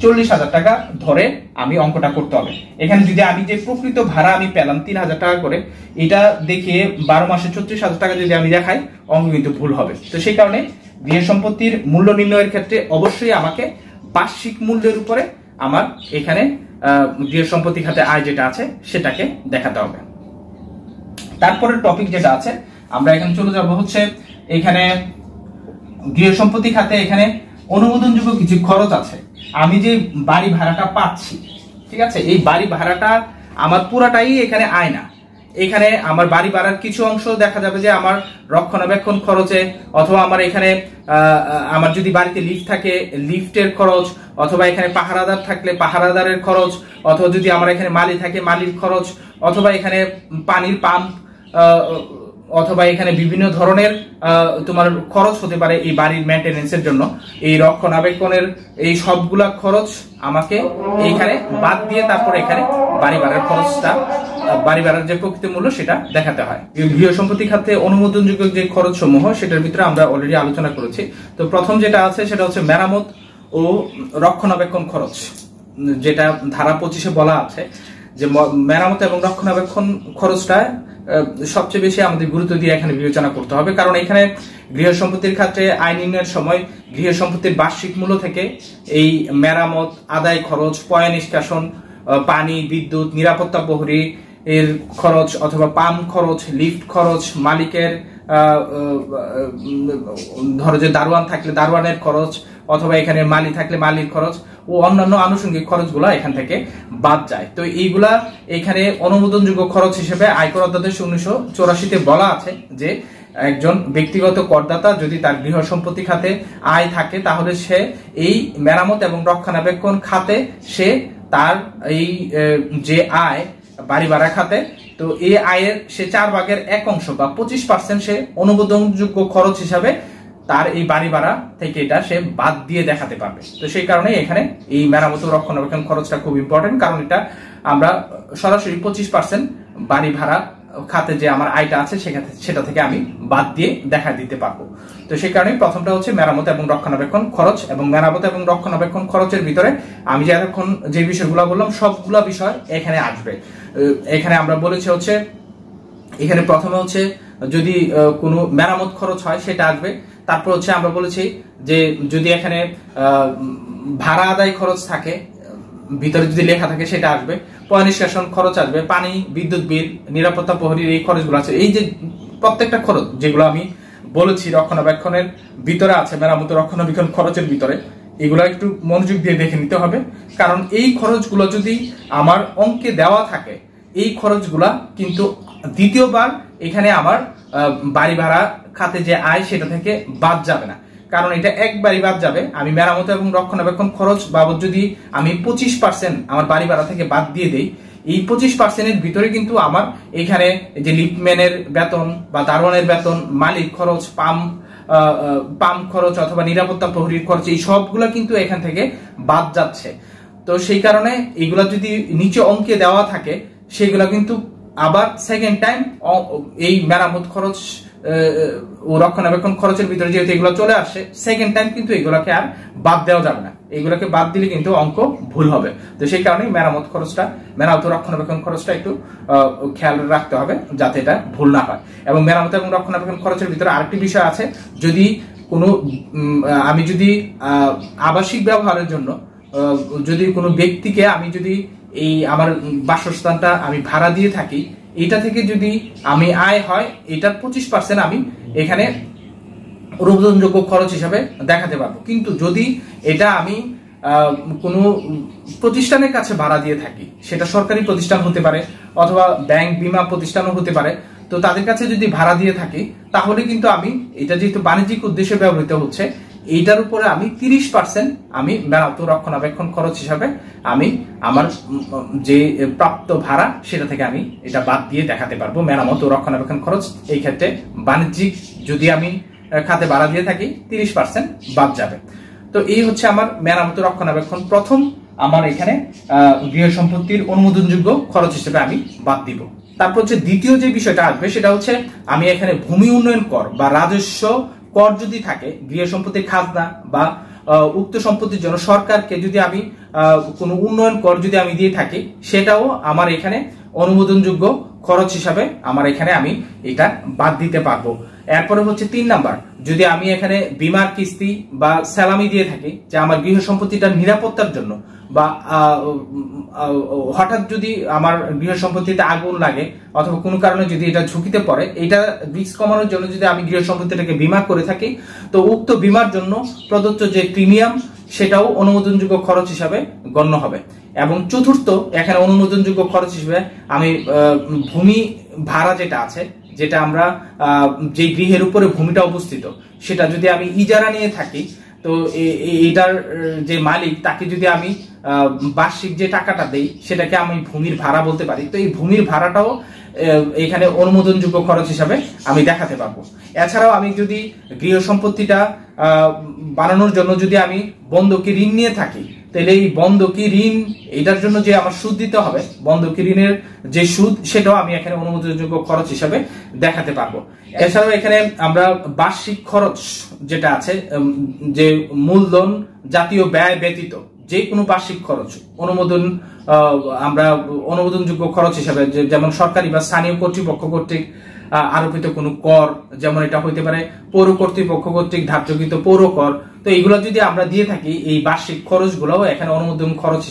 40,000 টাকা ধরে আমি অঙ্কটা করতে হবে। এখানে যদি আমি যে প্রকৃত ভাড়া আমি পেলাম 3,000 টাকা করে, এটা দেখে 12 মাসে 36,000 টাকা যদি আমি দেখাই, অঙ্ক কিন্তু ভুল হবে। তো সেই কারণে গৃহ সম্পত্তির মূল্য নির্ণয়ের ক্ষেত্রে অবশ্যই আমাকে বার্ষিক মূল্যের উপরে আমার এখানে গৃহ সম্পত্তি খাতে আয় যেটা আছে সেটাকে দেখাতে হবে। তারপরের টপিক যেটা আছে আমরা এখানে চলে যাব হচ্ছে এখানে গৃহ সম্পত্তি খাতে এখানে অনুমোদনযোগ্য কিছু খরচ আছে। আমি যে বাড়ি ভাড়াটা পাচ্ছি, ঠিক আছে, এই বাড়ি ভাড়াটা আমার পুরাটাই এখানে আয় না। এখানে আমার বাড়ি ভাড়ার কিছু অংশ দেখা যাবে যে আমার রক্ষণাবেক্ষণ খরচে, অথবা আমার এখানে আমার যদি বাড়িতে লিফট থাকে লিফটের খরচ, অথবা এখানে পাহারাদার থাকলে পাহারাদারের খরচ, অথবা যদি আমার এখানে মালি থাকে মালির খরচ, অথবা এখানে পানির পাম্প, অথবা এখানে বিভিন্ন ধরনের তোমার খরচ হতে পারে এই বাড়ির মেইনটেনেন্সের জন্য। এই রক্ষণাবেক্ষণের এই সবগুলা খরচ আমাকে এইখানে বাদ দিয়ে তারপর এখানে বাড়ি ভাড়ার খরচটা, বাড়ি ভাড়ার যে প্রকৃত মূল্য সেটা দেখাতে হয়। গৃহ সম্পত্তি খাতে অনুমোদনযোগ্য যে খরচ সমূহ সেটার ভিতরে আমরা অলরেডি আলোচনা করেছি। তো প্রথম যেটা আছে সেটা হচ্ছে মেরামত ও রক্ষণাবেক্ষণ খরচ। যেটা ধারা 25-এ বলা আছে যে মেরামত এবং রক্ষণাবেক্ষণ খরচটা সবচেয়ে বেশি আমাদের গুরুত্ব দিয়ে এখানে বিবেচনা করতে হবে, কারণ এখানে গৃহ সম্পত্তির ক্ষেত্রে আইন নির্ণয়ের সময় গৃহ সম্পত্তির বার্ষিক মূল্য থেকে এই মেরামত, আদায় খরচ, পয় নিষ্কাশন, পানি, বিদ্যুৎ, নিরাপত্তা প্রহরী এর খরচ অথবা পাম্প খরচ, লিফট খরচ, মালিকের ধরো যে দারোয়ান থাকলে দারোয়ানের খরচ, অথবা এখানে মালি থাকলে মালির খরচ ও অন্যান্য আনুষঙ্গিক খরচগুলো এখান থেকে বাদ যায়। তো এইগুলা এখানে অনুমোদনযোগ্য খরচ হিসেবে আয়কর অধ্যাদেশ 1984-তে বলা আছে যে একজন ব্যক্তিগত করদাতা যদি তার গৃহ সম্পত্তি খাতে আয় থাকে তাহলে সে এই মেরামত এবং রক্ষণাবেক্ষণ খাতে সে তার এই যে আয় বাড়ি ভাড়া খাতে, তো এই আয়ের সে 4/1 বা 25% সে অনুমোদনযোগ্য খরচ হিসাবে তার এই বাড়ি ভাড়া থেকে এটা সে বাদ দিয়ে দেখাতে পারবে। তো সেই কারণে এখানে এই মেরামত ও রক্ষণাবেক্ষণ খরচটা খুব ইম্পর্টেন্ট, কারণ এটা আমরা সরাসরি 25% বাড়ি ভাড়া খাতে যে আমার আয়টা আছে সেটা থেকে আমি বাদ দিয়ে দেখা দিতে পারবো। তো সেই কারণে প্রথমটা হচ্ছে মেরামত এবং রক্ষণাবেক্ষণ খরচ, এবং মেরামত এবং রক্ষণাবেক্ষণ খরচের ভিতরে আমি যে এতক্ষণ যে বিষয়গুলো বললাম সবগুলা বিষয় এখানে আসবে। এখানে আমরা বলেছি হচ্ছে এখানে প্রথমে হচ্ছে যদি কোনো মেরামত খরচ হয় সেটা আসবে, তারপর হচ্ছে আমরা বলেছি যে যদি এখানে ভাড়া আদায় খরচ থাকে ভিতরে যদি লেখা থাকে সেটা আসবে, পয় নিষ্কাশন খরচ আসবে, পানি, বিদ্যুৎ বিল, নিরাপত্তা প্রহরীর এই খরচগুলো আছে। এই যে প্রত্যেকটা খরচ যেগুলো আমি বলেছি রক্ষণাবেক্ষণের ভিতরে আছে, মেরামত রক্ষণাবেক্ষণ খরচের ভিতরে, এগুলো একটু মনোযোগ দিয়ে দেখে নিতে হবে, কারণ এই খরচগুলো যদি আমার অঙ্কে দেওয়া থাকে এই খরচগুলা কিন্তু দ্বিতীয়বার এখানে আমার বাড়ি ভাড়া খাতে যে আয় সেটা থেকে বাদ যাবে না, কারণ এটা একবারই বাদ যাবে। আমি মেরামত এবং রক্ষণাবেক্ষণ খরচ বাবদ যদি আমি 25% আমার বাড়ি ভাড়া থেকে বাদ দিয়ে দেই, এই 25%-এর ভিতরে কিন্তু আমার এখানে যে লিফটম্যানের বেতন বা দারোয়ানের বেতন, মালিক খরচ, পাম্প খরচ অথবা নিরাপত্তা প্রহরীর খরচ, এই সবগুলা কিন্তু এখান থেকে বাদ যাচ্ছে। তো সেই কারণে এগুলা যদি নিচে অঙ্কে দেওয়া থাকে সেগুলা কিন্তু আবার সেকেন্ড টাইম এই মেরামত খরচ ও রক্ষণাবেক্ষণ খরচের ভিতরে যেহেতু এগুলো চলে আসে, সেকেন্ড টাইম কিন্তু এগুলোকে আর বাদ দেওয়া যাবে না, এগুলোকে বাদ দিলে কিন্তু অঙ্ক ভুল হবে। তো সেই কারণে মেরামত রক্ষণাবেক্ষণ খরচটা একটু খেয়াল রাখতে হবে যাতে এটা ভুল না হয়। এবং মেরামত এবং রক্ষণাবেক্ষণ খরচের ভিতরে আরেকটি বিষয় আছে, যদি কোনো আমি যদি আবাসিক ব্যবহারের জন্য যদি কোনো ব্যক্তিকে আমি যদি এই আমার বাসস্থানটা আমি ভাড়া দিয়ে থাকি, এটা থেকে যদি আমি আয় হয় এটার 25% আমি এখানে অনুমোদনযোগ্য খরচ হিসাবে দেখাতে পারবো। কিন্তু যদি এটা আমি কোনো প্রতিষ্ঠানের কাছে ভাড়া দিয়ে থাকি, সেটা সরকারি প্রতিষ্ঠান হতে পারে অথবা ব্যাংক, বীমা প্রতিষ্ঠানও হতে পারে, তো তাদের কাছে যদি ভাড়া দিয়ে থাকি তাহলে কিন্তু আমি এটা যেহেতু বাণিজ্যিক উদ্দেশ্যে ব্যবহৃত হচ্ছে, এইটার উপরে আমি 30% আমি মেরামত রক্ষণাবেক্ষণ খরচ হিসাবে আমি আমার যে প্রাপ্ত ভাড়া সেটা থেকে আমি এটা বাদ দিয়ে দেখাতে পারবো মেরামত ও রক্ষণাবেক্ষণ খরচ। এই ক্ষেত্রে বাণিজ্যিক যদি আমি খাতে ভাড়া দিয়ে থাকি 30% বাদ যাবে। তো এই হচ্ছে আমার মেরামত রক্ষণাবেক্ষণ প্রথম আমার এখানে গৃহ সম্পত্তির অনুমোদনযোগ্য খরচ হিসেবে আমি বাদ দিব। তারপর হচ্ছে দ্বিতীয় যে বিষয়টা আসবে সেটা হচ্ছে আমি এখানে ভূমি উন্নয়ন কর বা রাজস্ব কর যদি থাকে, গৃহ সম্পত্তির খাজনা বা উক্ত সম্পত্তির জন্য সরকারকে যদি আমি কোনো উন্নয়ন কর যদি আমি দিয়ে থাকি, সেটাও আমার এখানে অনুমোদনযোগ্য খরচ হিসাবে আমার এখানে আমি এটা বাদ দিতে পারবো। এরপরে হচ্ছে 3 নাম্বার, যদি আমি এখানে বীমার কিস্তি বা সালামি দিয়ে থাকি যে আমার গৃহ সম্পত্তিটার নিরাপত্তার জন্য, বা হঠাৎ যদি আমার গৃহ সম্পত্তিতে আগুন লাগে অথবা কোনো কারণে যদি এটা ঝুঁকিতে পড়ে, এটা রিস্ক কমানোর জন্য যদি আমি গৃহ সম্পত্তিটাকে বীমা করে থাকি, তো উক্ত বীমার জন্য প্রদত্ত যে প্রিমিয়াম সেটাও অনুমোদনযোগ্য খরচ হিসাবে গণ্য হবে। এবং চতুর্থ এখানে অনুমোদনযোগ্য খরচ হিসেবে আমি ভূমি ভাড়া যেটা আছে, যেটা আমরা যে গৃহের উপরে ভূমিটা অবস্থিত সেটা যদি আমি ইজারা নিয়ে থাকি, তো এটার যে মালিক তাকে যদি আমি বার্ষিক যে টাকাটা দেই সেটাকে আমি ভূমির ভাড়া বলতে পারি। তো এই ভূমির ভাড়াটাও এখানে অনুমোদনযোগ্য খরচ হিসাবে আমি দেখাতে পারবো। এছাড়াও আমি যদি গৃহ সম্পত্তিটা বানানোর জন্য যদি আমি বন্ধকি ঋণ নিয়ে থাকি, তাহলে এই বন্ধকি ঋণ এটার জন্য যে আমার সুদ দিতে হবে, বন্ধকি ঋণের যে সুদ সেটাও আমি এখানে অনুমোদনযোগ্য খরচ হিসাবে দেখাতে পারবো। এছাড়াও এখানে আমরা বার্ষিক খরচ যেটা আছে, যে মূলধন জাতীয় ব্যয় ব্যতীত যে কোনো বার্ষিক খরচ আমরা অনুমোদনযোগ্য খরচ হিসাবে, যেমন সরকারি বা স্থানীয় কর্তৃপক্ষ কর্তৃক আরোপিত কোনো কর, যেমন এটা হইতে পারে পৌর কর্তৃপক্ষ কর্তৃক ধার্যকৃত পৌর কর, তো এইগুলো যদি আমরা দিয়ে থাকি, এই বার্ষিক খরচগুলো এখানে অনুমোদনযোগ্য খরচ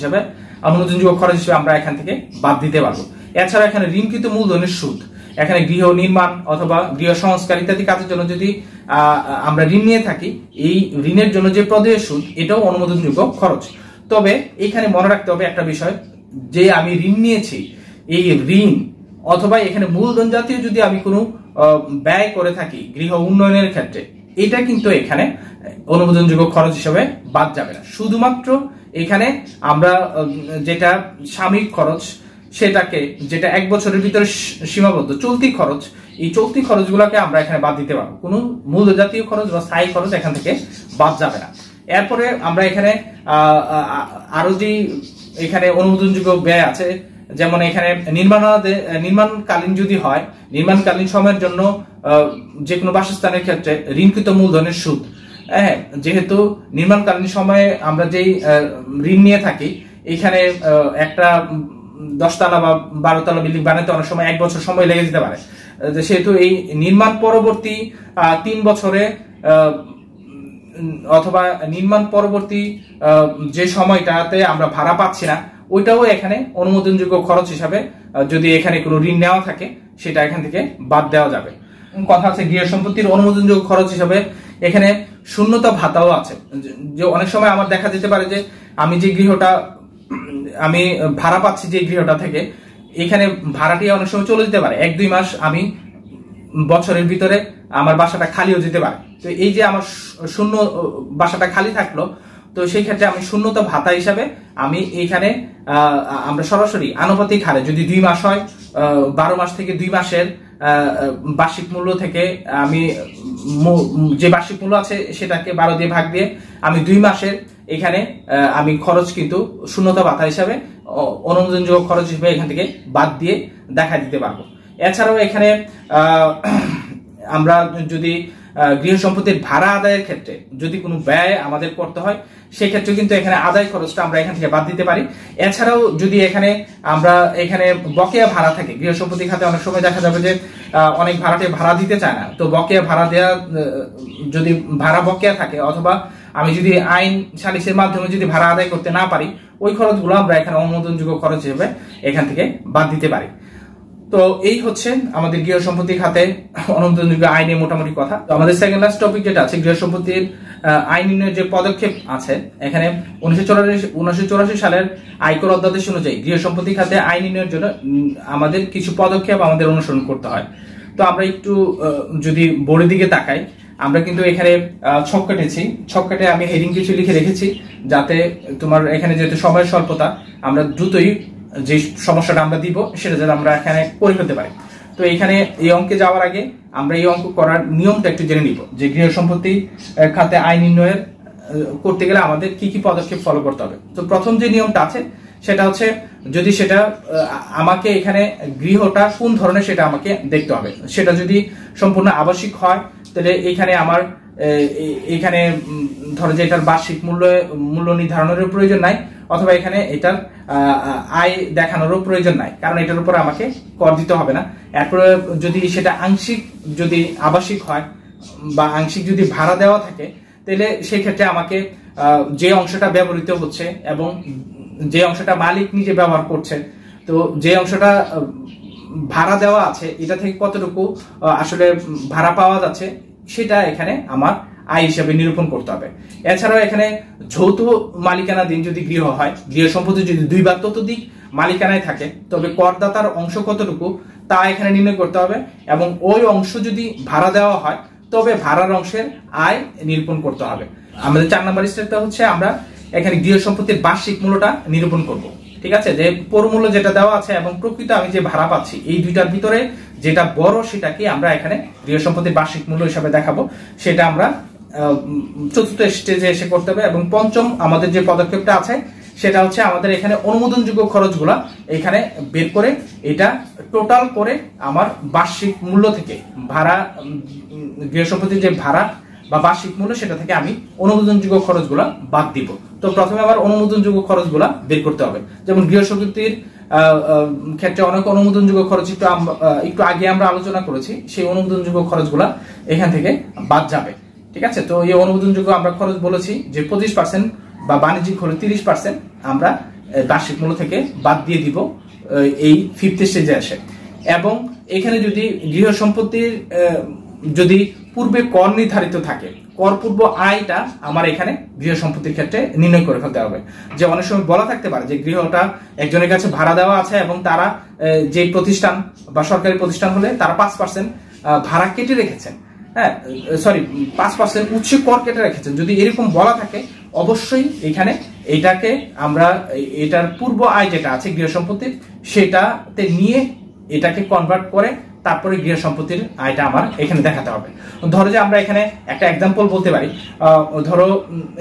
হিসাবে আমরা এখান থেকে বাদ দিতে পারবো। এছাড়া এখানে ঋণকৃত মূলধনের সুদ, এখানে গৃহ নির্মাণ অথবা গৃহ সংস্কার ইত্যাদি কাজের জন্য যদি আমরা ঋণ নিয়ে থাকি, এই ঋণের জন্য যে প্রদেয় সুদ, এটাও অনুমোদনযোগ্য খরচ। তবে এখানে মনে রাখতে হবে একটা বিষয়, যে আমি ঋণ নিয়েছি, এই ঋণ অথবা এখানে মূলধন জাতীয় যদি আমি কোনো ব্যয় করে থাকি গৃহ উন্নয়নের ক্ষেত্রে, এটা কিন্তু এখানে অনুমোদনযোগ্য খরচ হিসেবে বাদ যাবে না। শুধুমাত্র এখানে আমরা যেটা সাময়িক খরচ, সেটাকে যেটা 1 বছরের ভিতরে সীমাবদ্ধ চলতি খরচ, এই চলতি খরচগুলোকে আমরা এখানে বাদ দিতে পারবো। কোনো মূল্য জাতীয় খরচ বা স্থায়ী খরচ এখান থেকে বাদ যাবে না। এরপরে আমরা এখানে আরো যে এখানে অনুমোদনযোগ্য ব্যয় আছে, যেমন এখানে নির্মাণকালীন যদি হয়, নির্মাণকালীন সময়ের জন্য যে কোনো বাসস্থানের ক্ষেত্রে ঋণকৃত মূলধনের সুদ, হ্যাঁ, যেহেতু নির্মাণকালীন সময়ে আমরা যেই ঋণ নিয়ে থাকি, এখানে একটা 10 তলা বা 12 তলা বিল্ডিং বানাতে অনেক সময় 1 বছর সময় লেগে যেতে পারে। সেহেতু এই নির্মাণ পরবর্তী 3 বছরে অথবা নির্মাণ পরবর্তী যে সময়টাতে আমরা ভাড়া পাচ্ছি না, ওইটাও এখানে অনুমোদনযোগ্য খরচ হিসাবে, যদি এখানে কোনো ঋণ নেওয়া থাকে, সেটা এখান থেকে বাদ দেওয়া যাবে। কথা আছে গৃহ সম্পত্তির অনুমোদনযোগ্য খরচ হিসাবে এখানে শূন্যতা ভাতাও আছে। যে অনেক সময় আমার দেখা যেতে পারে যে আমি যে গৃহটা আমি ভাড়া পাচ্ছি, যে গৃহটা থেকে, এখানে ভাড়াটি অনেক সময় চলে যেতে পারে, 1-2 মাস আমি বছরের ভিতরে আমার বাসাটা খালিও যেতে পারে। তো এই যে আমার শূন্য বাসাটা খালি থাকলো, তো সেই ক্ষেত্রে আমি শূন্যতা ভাতা হিসাবে আমি এইখানে আমরা সরাসরি আনুপাতিক হারে, যদি 2 মাস হয়, 12 মাস থেকে 2 মাসের বার্ষিক মূল্য থেকে আমি যে বার্ষিক মূল্য আছে সেটাকে 12 দিয়ে ভাগ দিয়ে আমি 2 মাসের এখানে আমি খরচ কিন্তু শূন্যতা ভাতা হিসাবে, অনুমোদনযোগ্য খরচ হিসেবে এখান থেকে বাদ দিয়ে দেখা দিতে পারবো। এছাড়াও এখানে আমরা যদি গৃহ সম্পত্তির ভাড়া আদায়ের ক্ষেত্রে যদি কোনো ব্যয় আমাদের করতে হয়, সেক্ষেত্রে কিন্তু এখানে আদায় খরচটা আমরা এখান থেকে বাদ দিতে পারি। এছাড়াও যদি এখানে বকেয়া ভাড়া থাকে, গৃহ সম্পত্তি খাতে অনেক সময় দেখা যাবে যে অনেক ভাড়াটে ভাড়া দিতে চায় না, তো বকেয়া ভাড়া দেওয়া, যদি ভাড়া বকেয়া থাকে, অথবা আমি যদি আইন সালিসের মাধ্যমে যদি ভাড়া আদায় করতে না পারি, ওই খরচগুলো আমরা এখানে অনুমোদনযোগ্য খরচ হিসেবে এখান থেকে বাদ দিতে পারি। তো এই হচ্ছে আমাদের গৃহ সম্পত্তি খাতে অনুমোদনযোগ্য আইনের মোটামুটি কথা। তো আমাদের সেকেন্ড লাস্ট টপিক যেটা আছে গৃহ সম্পত্তির আইন নির্ণয়ের যে পদক্ষেপ আছে, এখানে 1984 সালের আয়কর অধ্যাদেশ অনুযায়ী গৃহ সম্পত্তি খাতে আইন নির্ণয়ের জন্য আমাদের কিছু পদক্ষেপ আমাদের অনুসরণ করতে হয়। তো আমরা একটু যদি বোর্ডের দিকে তাকাই, আমরা কিন্তু এখানে ছক কেটে আমি হেডিং কিছু লিখে রেখেছি, যাতে তোমার এখানে যেহেতু সময়ের স্বল্পতা, আমরা দ্রুতই যে সমস্যাটা আমরা দিব সেটা যাতে আমরা এখানে করে ফেলতে পারি। তো এখানে এই অঙ্কে যাওয়ার আগে আমরা এই অঙ্ক করার নিয়মটা একটু জেনে নিব, যে গৃহ সম্পত্তি খাতে আইন নির্ণয়ের করতে গেলে আমাদের কি কি পদক্ষেপ ফলো করতে হবে। তো প্রথম যে নিয়মটা আছে সেটা হচ্ছে, যদি সেটা আমাকে এখানে গৃহটা কোন ধরনের সেটা আমাকে দেখতে হবে। সেটা যদি সম্পূর্ণ আবাসিক হয়, তাহলে এখানে ধরো যে এটার বার্ষিক মূল্য নির্ধারণের প্রয়োজন নাই, অথবা এখানে এটার আয় দেখানোরও প্রয়োজন নাই, কারণ এটার উপর আমাকে কর দিতে হবে না। এরপরে যদি সেটা আংশিক যদি আবাসিক হয় বা আংশিক যদি ভাড়া দেওয়া থাকে, তাহলে সেই ক্ষেত্রে আমাকে যে অংশটা ব্যবহৃত হচ্ছে এবং যে অংশটা মালিক নিজে ব্যবহার করছে, তো যে অংশটা ভাড়া দেওয়া আছে এটা থেকে কতটুকু আসলে ভাড়া পাওয়া যাচ্ছে, সেটা এখানে আমার আয় হিসাবে নিরূপণ করতে হবে। এছাড়াও এখানে যৌথ মালিকানাধীন যদি গৃহ হয়, গৃহ সম্পত্তি যদি 2 বা ততোধিক মালিকানায় থাকে, তবে করদাতার অংশ কতটুকু তা এখানে নির্ণয় করতে হবে, এবং ওই অংশ যদি ভাড়া দেওয়া হয়, তবে ভাড়ার অংশের আয় নিরূপণ করতে হবে। আমাদের 4 নম্বর স্টেপটা হচ্ছে, আমরা এখানে গৃহ সম্পত্তির বার্ষিক মূল্যটা নিরূপণ করব। ঠিক আছে, যে পরমূল্য যেটা দেওয়া আছে এবং প্রকৃত আমি যে ভাড়া পাচ্ছি, এই দুইটার ভিতরে যেটা বড় সেটাকে আমরা এখানে গৃহ সম্পত্তির বার্ষিক মূল্য হিসাবে দেখাবো। সেটা আমরা চতুর্থ স্টেজে এসে করতে হবে। এবং পঞ্চম আমাদের যে পদক্ষেপটা আছে সেটা হচ্ছে, আমাদের এখানে অনুমোদনযোগ্য খরচগুলা এখানে বের করে এটা টোটাল করে আমার বার্ষিক মূল্য থেকে ভাড়া, গৃহ সম্পত্তির যে ভাড়া বা বার্ষিক মূল্য, সেটা থেকে আমি অনুমোদনযোগ্য খরচগুলা বাদ দিব। তো প্রথমে আবার অনুমোদনযোগ্য খরচগুলা বের করতে হবে। যেমন গৃহ সম্পত্তির ক্ষেত্রে অনেক অনুমোদনযোগ্য খরচ একটু আগে আমরা আলোচনা করেছি, সেই অনুমোদনযোগ্য খরচগুলা এখান থেকে বাদ যাবে। ঠিক আছে, তো এই অনুমোদনযোগ্য আমরা খরচ বলেছি যে 25% বা বাণিজ্যিক হলে 30% আমরা বার্ষিক মূল্য থেকে বাদ দিয়ে দিব এই ফিফথ স্টেজে আসে। এবং এখানে যদি গৃহ সম্পত্তির যদি পূর্বে কর নির্ধারিত থাকে, কর পূর্ব আয়টা আমার এখানে গৃহ সম্পত্তির ক্ষেত্রে নির্ণয় করে ফেলতে হবে। যে অনেক সময় বলা থাকতে পারে যে গৃহটা একজনের কাছে ভাড়া দেওয়া আছে এবং তারা যে প্রতিষ্ঠান বা সরকারি প্রতিষ্ঠান হলে তারা 5% ভাড়া কেটে রেখেছেন, হ্যাঁ সরি 5% উৎসে কর কেটে রেখেছেন। যদি এরকম বলা থাকে অবশ্যই এখানে এটাকে আমরা এটার পূর্ব আয় যেটা আছে গৃহ সম্পত্তির সেটাতে নিয়ে এটাকে কনভার্ট করে তারপরে গৃহ সম্পত্তির আয়টা আমার এখানে দেখাতে হবে। ধরো যে আমরা এখানে একটা এক্সাম্পল বলতে পারি, ধরো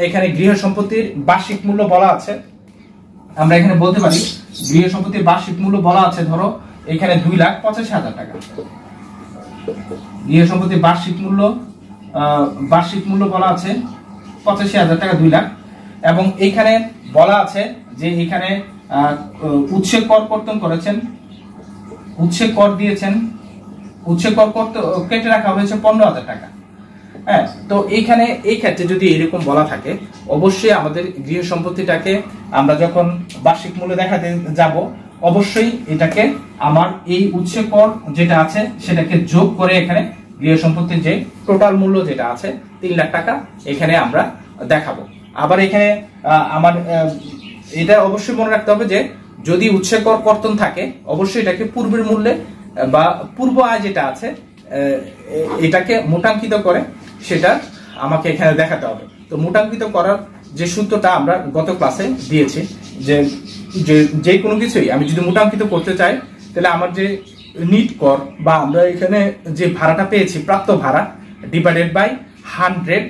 এখানে গৃহ সম্পত্তির বার্ষিক মূল্য বলা আছে, আমরা এখানে বলতে পারি গৃহ সম্পত্তির বার্ষিক মূল্য বলা আছে ধরো এখানে 2,85,000 টাকা। গৃহ সম্পত্তির বার্ষিক মূল্য বলা আছে 85,000 টাকা, 2 লাখ। এবং এখানে বলা আছে যে এখানে উৎসে কর কর্তন করেছেন, উৎসে কর দিয়েছেন, উৎসে কর কেটে রাখা হয়েছে 15,000 টাকা। হ্যাঁ, তো এইখানে এই ক্ষেত্রে যদি এরকম বলা থাকে অবশ্যই আমাদের গৃহ সম্পত্তিটাকে আমরা যখন বার্ষিক মূল্য দেখাতে যাব অবশ্যই এটাকে আমার এই উৎসে কর যেটা আছে সেটাকে যোগ করে এখানে গৃহ সম্পত্তির যে টোটাল মূল্য যেটা আছে 3 লাখ টাকা এখানে আমরা দেখাবো। আবার এখানে আমার এটা অবশ্যই মনে রাখতে হবে যে যদি উৎসে কর কর্তন থাকে অবশ্যই এটাকে পূর্বের মূল্যে বা পূর্ব আয় যেটা আছে এটাকে মোটাঙ্কিত করে সেটা আমাকে এখানে দেখাতে হবে। তো মোটাঙ্কিত করার যে সূত্রটা আমরা গত ক্লাসে দিয়েছি যে কোনো কিছুই আমি যদি মোটাঙ্কিত করতে চাই তাহলে আমার যে নিট কর বা আমরা এখানে যে ভাড়াটা পেয়েছি প্রাপ্ত ভাড়া ডিভাইডেড বাই 100,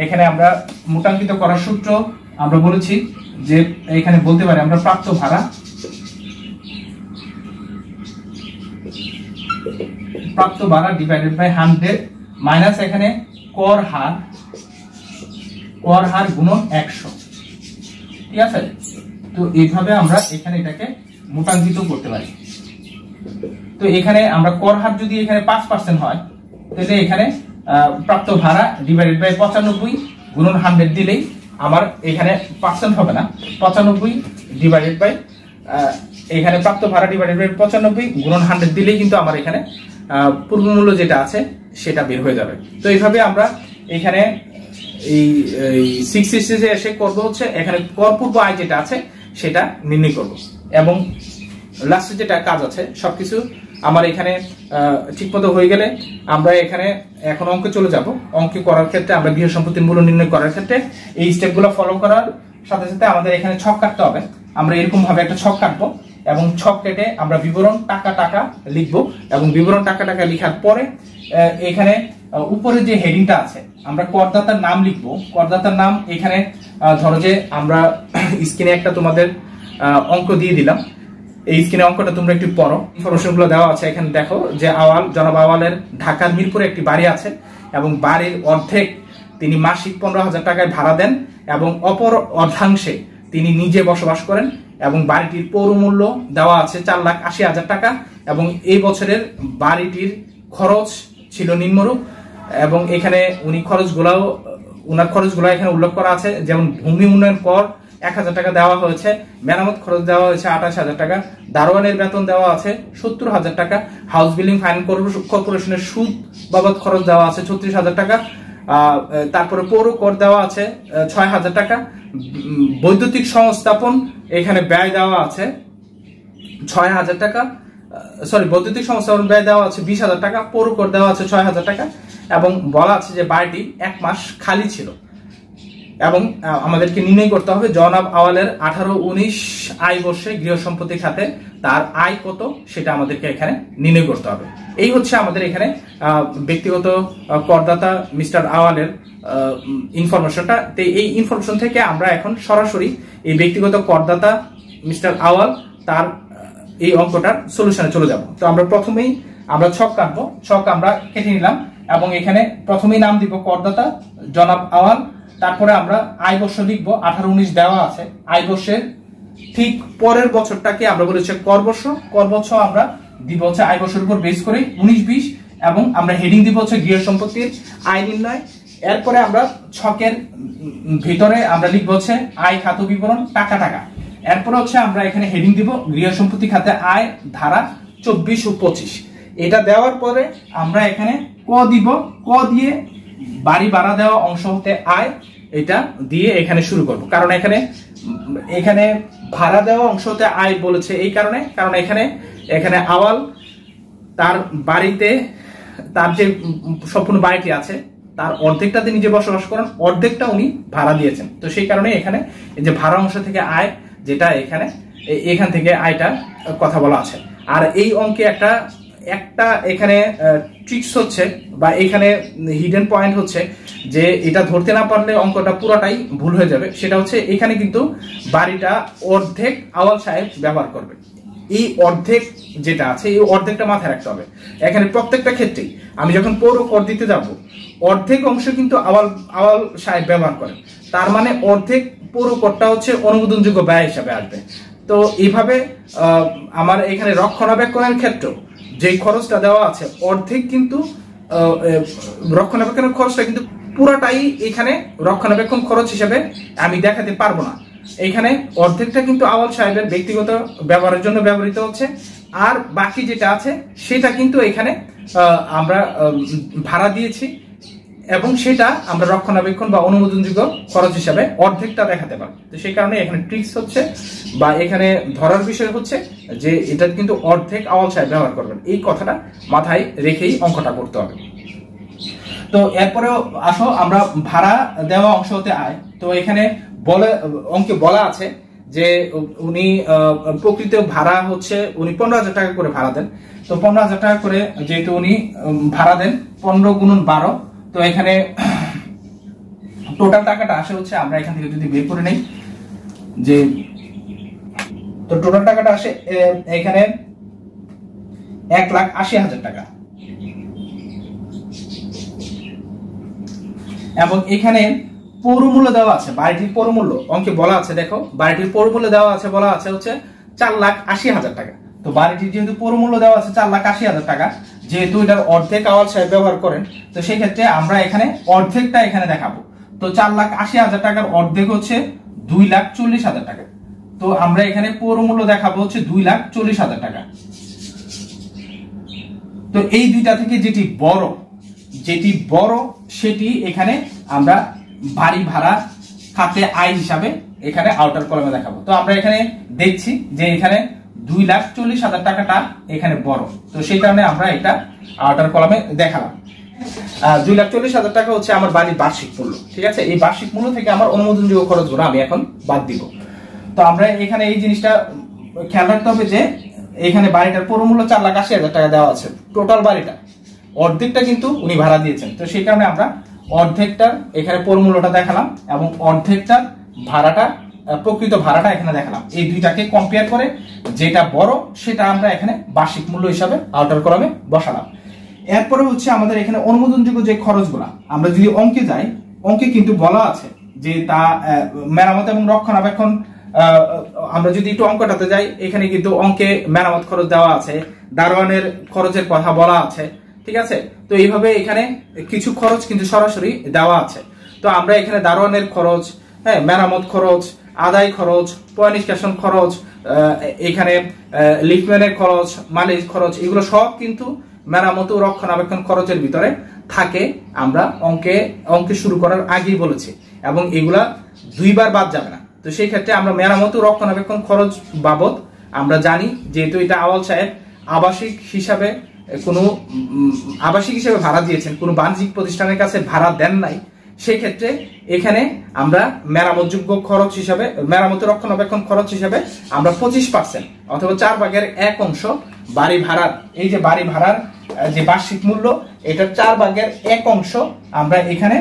এখানে আমরা মোটাঙ্কিত করার সূত্র আমরা বলেছি যে এখানে বলতে পারি আমরা প্রাপ্ত ভাড়া ডিভাইডেড বাই 100 মাইনাস এখানে কর হার গুণন 100। ঠিক আছে, তো এইভাবে আমরা এখানে এটাকে মোটাঙ্কিত করতে পারি। তো এখানে আমরা কর হার যদি এখানে 5% হয় তাহলে এখানে প্রাপ্ত ভাড়া ডিভাইডেড বাই 95 গুণন 100 দিলেই আমার এখানে পার্সেন্ট হবে না, 95 ডিভাইডেড বাই এখানে প্রাপ্ত ভাড়া ডিভাইডেড বাই 95 গুণন 100 দিলেই কিন্তু আমার এখানে পূর্ব মূল্য যেটা আছে সেটা বের হয়ে যাবে। তো এইভাবে আমরা এখানে এই 6 স্টেজে এসে করব হচ্ছে এখানে কর পূর্ব আয় যেটা আছে সেটা নির্ণয় করব এবং লাস্টে যেটা কাজ আছে সবকিছু আমার এখানে ঠিকমতো হয়ে গেলে আমরা এখানে এখন অঙ্কে চলে যাব। অঙ্কে করার ক্ষেত্রে আমরা গৃহ সম্পত্তির মূল্য নির্ণয় করার ক্ষেত্রে এই স্টেপগুলো ফলো করার সাথে সাথে আমাদের এখানে ছক কাটতে হবে। আমরা এরকম ভাবে একটা ছক কাটবো এবং ছক কেটে আমরা বিবরণ টাকা লিখবো এবং বিবরণ টাকা লেখার পরে এখানে উপরে যে হেডিংটা আছে আমরা করদাতার নাম লিখবো। করদাতার নাম এখানে ধরো যে আমরা স্ক্রিনে একটা তোমাদের অঙ্ক দিয়ে দিলাম, এই স্ক্রিনে অঙ্কটা তোমরা একটু পড়ো, ইনফরমেশন গুলো দেওয়া আছে। এখানে দেখো যে জনাব আওয়ালের ঢাকার মিরপুরে একটি বাড়ি আছে এবং বাড়ির অর্ধেক তিনি মাসিক 15,000 টাকায় ভাড়া দেন এবং অপর অর্ধাংশে তিনি নিজে বসবাস করেন এবং বাড়িটির পৌর মূল্য দেওয়া আছে 4,80,000 টাকা এবং এই বছরের বাড়িটির খরচ ছিল নিম্নরূপ। এবং এখানে উনার খরচগুলো এখানে উল্লেখ করা আছে, যেমন ভূমি উন্নয়ন কর 1,000 টাকা দেওয়া হয়েছে, মেরামত খরচ দেওয়া হয়েছে 28,000 টাকা, দারোয়ানের বেতন দেওয়া আছে 70,000 টাকা, হাউস বিল্ডিং ফাইন্যান্স কর্পোরেশনের সুদ বাবদ খরচ দেওয়া আছে 36,000 টাকা, তারপরে পৌর কর দেওয়া আছে 6,000 টাকা, বৈদ্যুতিক সংস্থাপন এখানে ব্যয় দেওয়া আছে 6,000 টাকা, বৈদ্যুতিক সংস্থাপন ব্যয় দেওয়া আছে 20,000 টাকা, পৌর কর দেওয়া আছে 6,000 টাকা এবং বলা আছে যে বাড়িটি 1 মাস খালি ছিল। এবং আমাদেরকে নির্ণয় করতে হবে জনাব আওয়ালের 18-19 আয় বর্ষে গৃহ সম্পত্তি খাতে তার আয় কত সেটা আমাদেরকে এখানে নির্ণয় করতে হবে। এই হচ্ছে আমাদের এখানে ব্যক্তিগত করদাতা মিস্টার আওয়ালের ইনফরমেশনটা। তো এই ইনফরমেশন থেকে আমরা এখন সরাসরি এই ব্যক্তিগত করদাতা মিস্টার আওয়াল তার এই অঙ্কটার সলিউশনে চলে যাব। তো আমরা প্রথমেই আমরা ছক কাটবো, ছক আমরা কেটে নিলাম এবং এখানে প্রথমেই নাম দিব করদাতা জনাব আওয়াল তারপরে আমরা আয় বর্ষ লিখবো, 18-19 দেওয়া আছে। আয় বর্ষের ঠিক পরের বছরটাকে আমরা বলেছি কর বর্ষ। কর বর্ষ আমরা দিব হচ্ছে আয় বর্ষের উপর বেস করে 19-20, এবং আমরা হেডিং দিব হচ্ছে গৃহ সম্পত্তির আয় নির্ণয়। এরপরে আমরা ছকের ভিতরে আমরা লিখবো হচ্ছে আয় খাত বিবরণ টাকা টাকা। এরপরে হচ্ছে আমরা এখানে হেডিং দিব গৃহ সম্পত্তি খাতে আয় ধারা 24 ও 25। এটা দেওয়ার পরে আমরা এখানে ক দিব, ক দিয়ে বাড়ি ভাড়া দেওয়া অংশ হতে আয়, এটা দিয়ে এখানে শুরু করব। কারণ এখানে ভাড়া দেওয়া অংশ হতে আয় বলেছে এই কারণে, কারণ এখানে আওয়াল তার বাড়িতে, তার যে সম্পূর্ণ বাড়িটি আছে তার অর্ধেকটাতে নিজে বসবাস করেন, অর্ধেকটা উনি ভাড়া দিয়েছেন। তো সেই কারণে এখানে এই যে ভাড়া অংশ থেকে আয়, যেটা এখান থেকে আয়টা কথা বলা আছে। আর এই অঙ্কে একটা এখানে ট্রিক্স হচ্ছে, বা এখানে হিডেন পয়েন্ট হচ্ছে যে এটা ধরতে না পারলে অঙ্কটা পুরোটাই ভুল হয়ে যাবে। সেটা হচ্ছে এখানে কিন্তু বাড়িটা অর্ধেক আওয়াল সাহেব ব্যবহার করবে। এই অর্ধেক যেটা আছে এই অর্ধেকটা মাথায় রাখতে হবে। এখানে প্রত্যেকটা ক্ষেত্রেই আমি যখন পৌর কর দিতে যাব, অর্ধেক অংশ কিন্তু আওয়াল সাহেব ব্যবহার করে, তার মানে অর্ধেক পৌর করটা হচ্ছে অনুমোদনযোগ্য ব্যয় হিসাবে আসবে। তো এইভাবে আমার এখানে রক্ষণাবেক্ষণের ক্ষেত্রে যে খরচটা দেওয়া আছে, অর্ধেক কিন্তু রক্ষণাবেক্ষণের খরচটা কিন্তু পুরাটাই এখানে রক্ষণাবেক্ষণ খরচ হিসেবে আমি দেখাতে পারবো না। এখানে অর্ধেকটা কিন্তু আওয়াল সাহেবের ব্যক্তিগত ব্যবহারের জন্য ব্যবহৃত হচ্ছে, আর বাকি যেটা আছে সেটা কিন্তু এখানে আমরা ভাড়া দিয়েছি, এবং সেটা আমরা রক্ষণাবেক্ষণ বা অনুমোদনযোগ্য খরচ হিসাবে অর্ধেকটা দেখাতে পারবো। তো সেই কারণে এখানে ট্রিক্স হচ্ছে, বা এখানে ধরার বিষয় হচ্ছে যে এটা কিন্তু অর্ধেক আওয়াল সাহেব ব্যবহার করবেন, এই কথাটা মাথায় রেখেই অঙ্কটা করতে হবে। তো এরপরেও আসো আমরা ভাড়া দেওয়া অংশ হতে আয়। তো এখানে অঙ্কে বলা আছে যে উনি প্রকৃত ভাড়া হচ্ছে উনি 15,000 টাকা করে ভাড়া দেন। তো 15,000 টাকা করে যেহেতু উনি ভাড়া দেন, 15 × 12, তো এখানে টোটাল টাকাটা আসে হচ্ছে, আমরা এখান থেকে যদি বের করে নেই যে, তো টোটাল টাকাটা আসে এখানে 1,80,000 টাকা। এবং এখানে পৌরমূল্য দেওয়া আছে, বাড়িটির পৌরমূল্য অঙ্কে বলা আছে, দেখো বাড়িটির পৌরমূল্য দেওয়া আছে, বলা আছে হচ্ছে 4,80,000 টাকা। তো বাড়িটির যেহেতু পৌরমূল্য দেওয়া আছে 4,80,000 টাকা, যেহেতু এটার অর্ধেক আওয়াল সাহেব ব্যবহার করেন, তো সেই ক্ষেত্রে আমরা এখানে অর্ধেকটা এখানে দেখাবো। তো 4,80,000 টাকার অর্ধেক হচ্ছে 2,40,000 টাকা। তো আমরা এখানে পৌরমূল্য দেখাবো হচ্ছে 2,40,000 টাকা। তো এই দুইটা থেকে যেটি বড় সেটি এখানে আমরা বাড়ি ভাড়া খাতে আয় হিসাবে এখানে আউটার কলামে দেখাবো। তো আমরা এখানে দেখছি যে এখানে 2,40,000 টাকাটা এখানে বড়, তো সেই কারণে আমরা এটা আউটার কলামে দেখালাম। 2,40,000 টাকা হচ্ছে আমার বাড়ির বার্ষিক মূল্য, ঠিক আছে। এই বার্ষিক মূল্য থেকে আমার অনুমোদনযোগ্য খরচগুলো আমি এখন বাদ দিব। তো আমরা এখানে এই জিনিসটা খেয়াল রাখতে হবে যে এখানে বাড়িটার পৌরমূল্য 4,80,000 টাকা দেওয়া আছে, টোটাল বাড়িটা অর্ধেকটা কিন্তু উনি ভাড়া দিয়েছেন। তো সেই কারণে আমরা অর্ধেকটার এখানে পৌরমূল্যটা দেখালাম, এবং অর্ধেকটার ভাড়াটা, প্রকৃত ভাড়াটা এখানে দেখালাম। এই দুইটাকে কম্পেয়ার করে যেটা বড় সেটা আমরা এখানে বার্ষিক মূল্য হিসাবে আউটার কলামে বসালাম। এরপরে হচ্ছে আমাদের এখানে অনুমোদনযোগ্য যে খরচগুলা, আমরা যদি অঙ্কে যাই, অঙ্কে কিন্তু বলা আছে যে তা মেরামত এবং রক্ষণাবেক্ষণ। আমরা যদি একটু অঙ্কটাতে যাই, এখানে কিন্তু অঙ্কে মেরামত খরচ দেওয়া আছে, দারোয়ানের খরচের কথা বলা আছে, ঠিক আছে। তো এইভাবে এখানে কিছু খরচ কিন্তু সরাসরি দেওয়া আছে। তো আমরা এখানে দারোয়ানের খরচ, হ্যাঁ, মেরামত খরচ, আদায় খরচ, পয়নিষ্কাশন খরচ, এখানে লিফটম্যানের খরচ, মালিশ খরচ, এগুলো সব কিন্তু মেরামত ও রক্ষণাবেক্ষণ খরচের ভিতরে থাকে। আমরা অঙ্কে শুরু করার আগেই বলেছি, এবং এগুলা দুইবার বাদ যাবে না। তো সেই ক্ষেত্রে আমরা মেরামত ও রক্ষণাবেক্ষণ খরচ বাবদ আমরা জানি, যেহেতু এটা আওয়াল সাহেব আবাসিক হিসাবে ভাড়া দিয়েছেন, কোনো বাণিজ্যিক প্রতিষ্ঠানের কাছে ভাড়া দেন নাই, সেই ক্ষেত্রে এখানে আমরা মেরামতযোগ্য খরচ হিসাবে, মেরামত রক্ষণাবেক্ষণ খরচ হিসাবে আমরা 25% অথবা 4/1 বাড়ি ভাড়ার, এই যে বাড়ি ভাড়ার যে বার্ষিক মূল্য, এটার 4/1 আমরা এখানে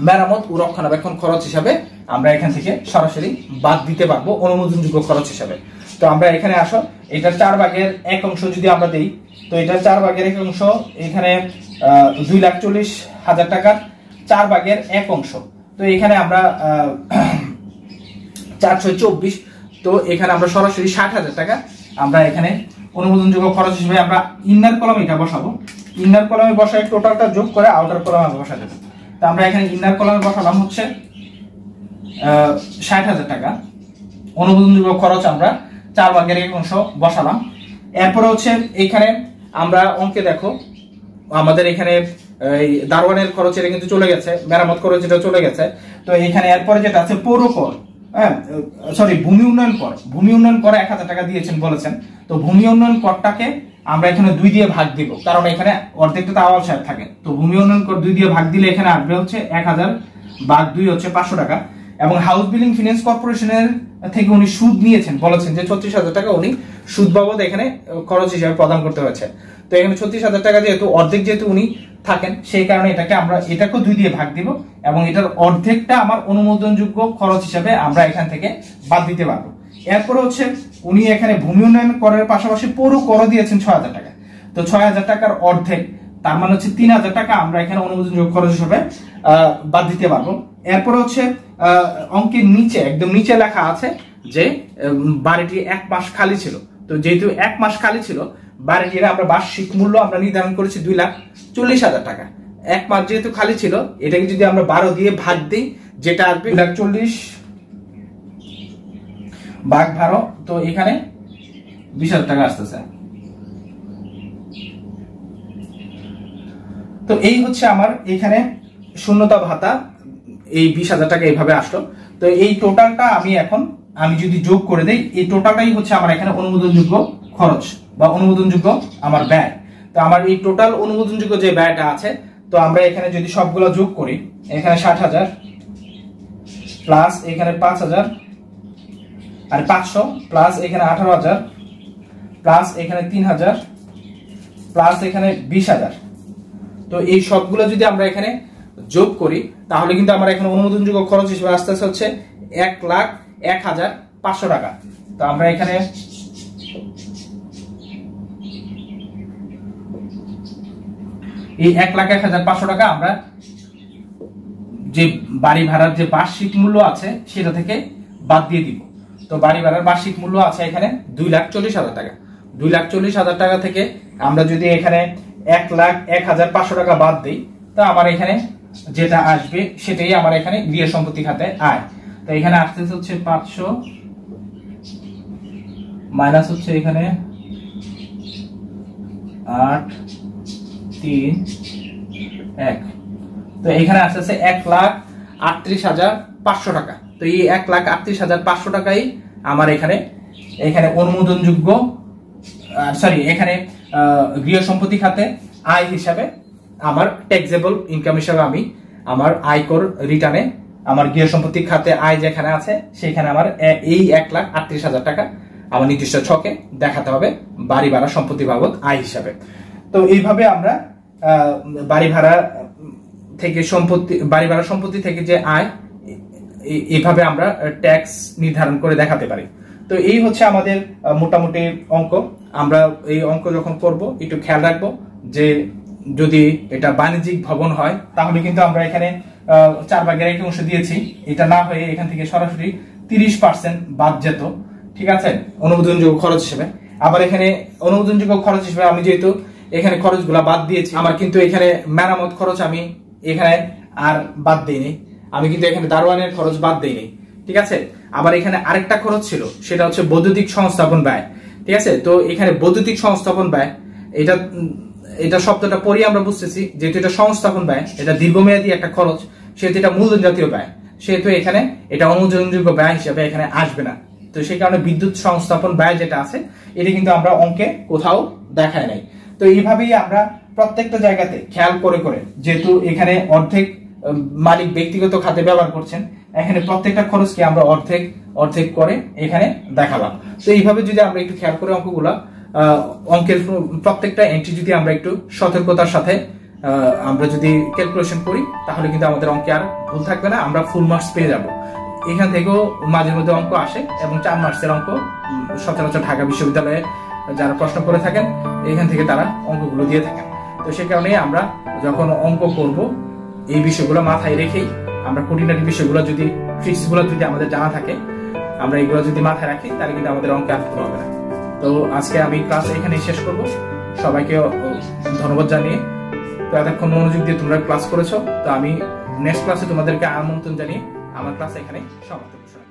মেরামত ও রক্ষণাবেক্ষণ খরচ হিসাবে আমরা এখান থেকে সরাসরি বাদ দিতে পারবো অনুমোদনযোগ্য খরচ হিসাবে। তো আমরা এখানে আসো, এটার 4/1 যদি আমরা দেই, তো এটার 4/1 এখানে 2,40,000 টাকার 4/1 তো এখানে আমরা 424, তো এখানে আমরা সরাসরি 60,000 টাকা আমরা এখানে অনুমোদনযোগ্য খরচ হিসেবে আমরা ইনার কলামে এটা বসাবো। ইনার কলামে বসাই টোটালটা যোগ করে আউটার কলামে বসা যাবে। তো আমরা এখানে ইনার কলামে বসালাম হচ্ছে 60,000 টাকা অনুমোদনযোগ্য খরচ আমরা 4/1 বসালাম। এরপরে হচ্ছে এখানে আমরা অঙ্কে দেখো আমাদের এখানে দারোয়ানের খরচ এটা কিন্তু চলে গেছে, মেরামত খরচ এটা চলে গেছে। তো এখানে এরপরে যেটা আছে পৌর কর, সরি ভূমি উন্নয়ন কর, ভূমি উন্নয়ন করে 1,000 টাকা দিয়েছেন বলেছেন। তো ভূমি উন্নয়ন করটাকে আমরা এখানে 2 দিয়ে ভাগ দিব, কারণ এখানে অর্ধেকটা তো আওয়াল সাহেব থাকে। তো ভূমি উন্নয়ন কর 2 দিয়ে ভাগ দিলে এখানে আসবে হচ্ছে 1,000 ভাগ 2 হচ্ছে 500 টাকা। এবং হাউস বিল্ডিং ফিনান্স কর্পোরেশনের থেকে উনি সুদ নিয়েছেন, বলেছেন যে 36,000 টাকা উনি সুদ বাবদ এখানে খরচ হিসেবে প্রদান করতে হয়েছে। তো এখানে 36,000 টাকা যেহেতু অর্ধেক যেহেতু উনি থাকেন, সেই কারণে এটাকেও 2 দিয়ে ভাগ দিব এবং এটার অর্ধেকটা আমার অনুমোদনযোগ্য খরচ হিসাবে আমরা এখান থেকে বাদ দিতে পারবো। এরপর হচ্ছে উনি এখানে ভূমি উন্নয়ন করের পাশাপাশি পৌর কর দিয়েছেন 6,000 টাকা। তো 6,000 টাকার অর্ধেক, তার মানে হচ্ছে 3,000 টাকা আমরা এখানে অনুমোদনযোগ্য খরচ হিসাবে বাদ দিতে পারবো। এরপর হচ্ছে অঙ্কের নিচে একদম নিচে লেখা আছে যে বাড়িটি 1 মাস খালি ছিল। তো যেহেতু 1 মাস খালি ছিল, বাড়িটির আমরা বার্ষিক মূল্য আমরা নির্ধারণ করেছি 2,40,000 টাকা। 1 মাস যেহেতু খালি ছিল, এটাকে যদি আমরা 12 দিয়ে ভাগ দিই, যেটা আসবে 2,40,000 ভাগ 12, তো এখানে 20,000 টাকা আসতেছে। তো এই হচ্ছে আমার এখানে শূন্যতা ভাতা, এই 20,000 টাকা এইভাবে আসলো। তো এই টোটালটা আমি যদি যোগ করে দেই, এই টোটালটাই হচ্ছে আমার এখানে অনুমোদনযোগ্য খরচ বা অনুমোদনযোগ্য আমার ব্যয়। তো আমার এই টোটাল অনুমোদনযোগ্য যে ব্যয়টা আছে, তো আমরা এখানে যদি সবগুলো যোগ করি, এখানে 60,000 প্লাস এখানে 5,000 আর 500 প্লাস এখানে 18,000 প্লাস এখানে 3,000 প্লাস এখানে 20,000, তো এই সবগুলো যদি আমরা এখানে যোগ করি, তাহলে কিন্তু আমার এখানে অনুমোদনযোগ্য খরচ হিসেবে আসতে হচ্ছে 1,01,500 টাকা। তো আমরা এখানে এই 1,01,500 টাকা আমরা যে বাড়ি ভাড়ার যে বার্ষিক মূল্য আছে সেটা থেকে বাদ দিয়ে দিব। তো বাড়ি ভাড়ার বার্ষিক মূল্য আছে এখানে 2,40,000 টাকা। 2,40,000 টাকা থেকে আমরা যদি এখানে 1,01,500 টাকা বাদ দিই, তো আমার এখানে যেটা আসবে সেটাই আমার এখানে গৃহ সম্পত্তি খাতে আয়। তো এখানে আসতে হচ্ছে 500 মাইনাস হচ্ছে এখানে 8, 3, 1, তো এখানে আসতেছে 1,38,500 টাকা। তো এই 1,38,500 টাকাই আমার এখানে অনুমোদনযোগ্য এখানে গৃহ সম্পত্তি খাতে আয় হিসাবে আমার ট্যাক্সেবল ইনকাম হিসাবে আমি আমার আয়কর রিটার্নে আমার গৃহ সম্পত্তি খাতে আয় যেখানে আছে সেখানে আমার এই 1,38,000 টাকা আমার নির্দিষ্ট ছকে দেখাতে হবে বাড়ি ভাড়া সম্পত্তি বাবদ আয় হিসাবে। তো এইভাবে আমরা বাড়ি ভাড়া সম্পত্তি থেকে যে আয়, এইভাবে আমরা ট্যাক্স নির্ধারণ করে দেখাতে পারি। তো এই হচ্ছে আমাদের মোটামুটি অঙ্ক। আমরা এই অঙ্ক যখন করব একটু খেয়াল রাখবো যে যদি এটা বাণিজ্যিক ভবন হয় তাহলে কিন্তু আমরা এখানে 4/1 দিয়েছি, এটা না হয়ে এখান থেকে সরাসরি 30% বাদ যেত, ঠিক আছে, অনুমোদনযোগ্য খরচ হিসেবে। আবার এখানে অনুমোদনযোগ্য খরচ হিসেবে আমি যেহেতু এখানে খরচগুলা বাদ দিয়েছি, আমার কিন্তু এখানে মেরামত খরচ আমি এখানে আর বাদ দিইনি, আমি কিন্তু এখানে দারোয়ানের খরচ বাদ দিইনি, ঠিক আছে। আবার এখানে আরেকটা খরচ ছিল, সেটা হচ্ছে বৈদ্যুতিক সংস্থাপন ব্যয়, ঠিক আছে। তো এখানে বৈদ্যুতিক সংস্থাপন ব্যয়, এটা শব্দটা পরে আমরা বুঝতেছি যেহেতু এটা সংস্থাপন ব্যয়, এটা দীর্ঘমেয়াদী একটা খরচ, সেহেতু এটা মূলধন জাতীয় ব্যয়, সেহেতু এখানে এটা অনুমোদনযোগ্য ব্যয় হিসেবে এখানে আসবে না। তো সেই কারণে বিদ্যুৎ সংস্থাপন ব্যয় যেটা আছে এটা কিন্তু আমরা অঙ্কে কোথাও দেখায় নাই। তো এইভাবেই আমরা প্রত্যেকটা জায়গাতে খেয়াল করে করে, যেহেতু এখানে অর্ধেক মালিক ব্যক্তিগত খাতে ব্যবহার করছেন, এখানে প্রত্যেকটা খরচকে আমরা অর্ধেক করে এখানে দেখালাম। তো এইভাবে যদি আমরা একটু খেয়াল করে অঙ্কের প্রত্যেকটা এন্ট্রি যদি আমরা একটু সতর্কতার সাথে আমরা যদি ক্যালকুলেশন করি, তাহলে কিন্তু আমাদের অঙ্কে আর ভুল থাকবে না, আমরা ফুল মার্কস পেয়ে যাব। এখান থেকেও মাঝে মধ্যে অঙ্ক আসে এবং 4 মার্কসের অঙ্ক সচরাচর ঢাকা বিশ্ববিদ্যালয়ে যারা প্রশ্ন করে থাকেন এখান থেকে তারা অঙ্কগুলো দিয়ে থাকেন। তো সে কারণে আমরা যখন অঙ্ক করব এই বিষয়গুলো মাথায় রেখেই আমরা খুঁটিনাটি বিষয়গুলো যদি ট্রিক্সগুলো যদি আমাদের জানা থাকে, আমরা এগুলো যদি মাথায় রাখি, তাহলে কিন্তু আমাদের অঙ্কে আর ভুল হবে না। তো আজকে আমি ক্লাস এখানেই শেষ করব। সবাইকে ধন্যবাদ জানিয়ে, তো এতক্ষণ মনোযোগ দিয়ে তোমরা ক্লাস করেছো। তো আমি নেক্সট ক্লাসে তোমাদেরকে আমন্ত্রণ জানিয়ে আমার ক্লাস এখানে সমাপ্ত করছি।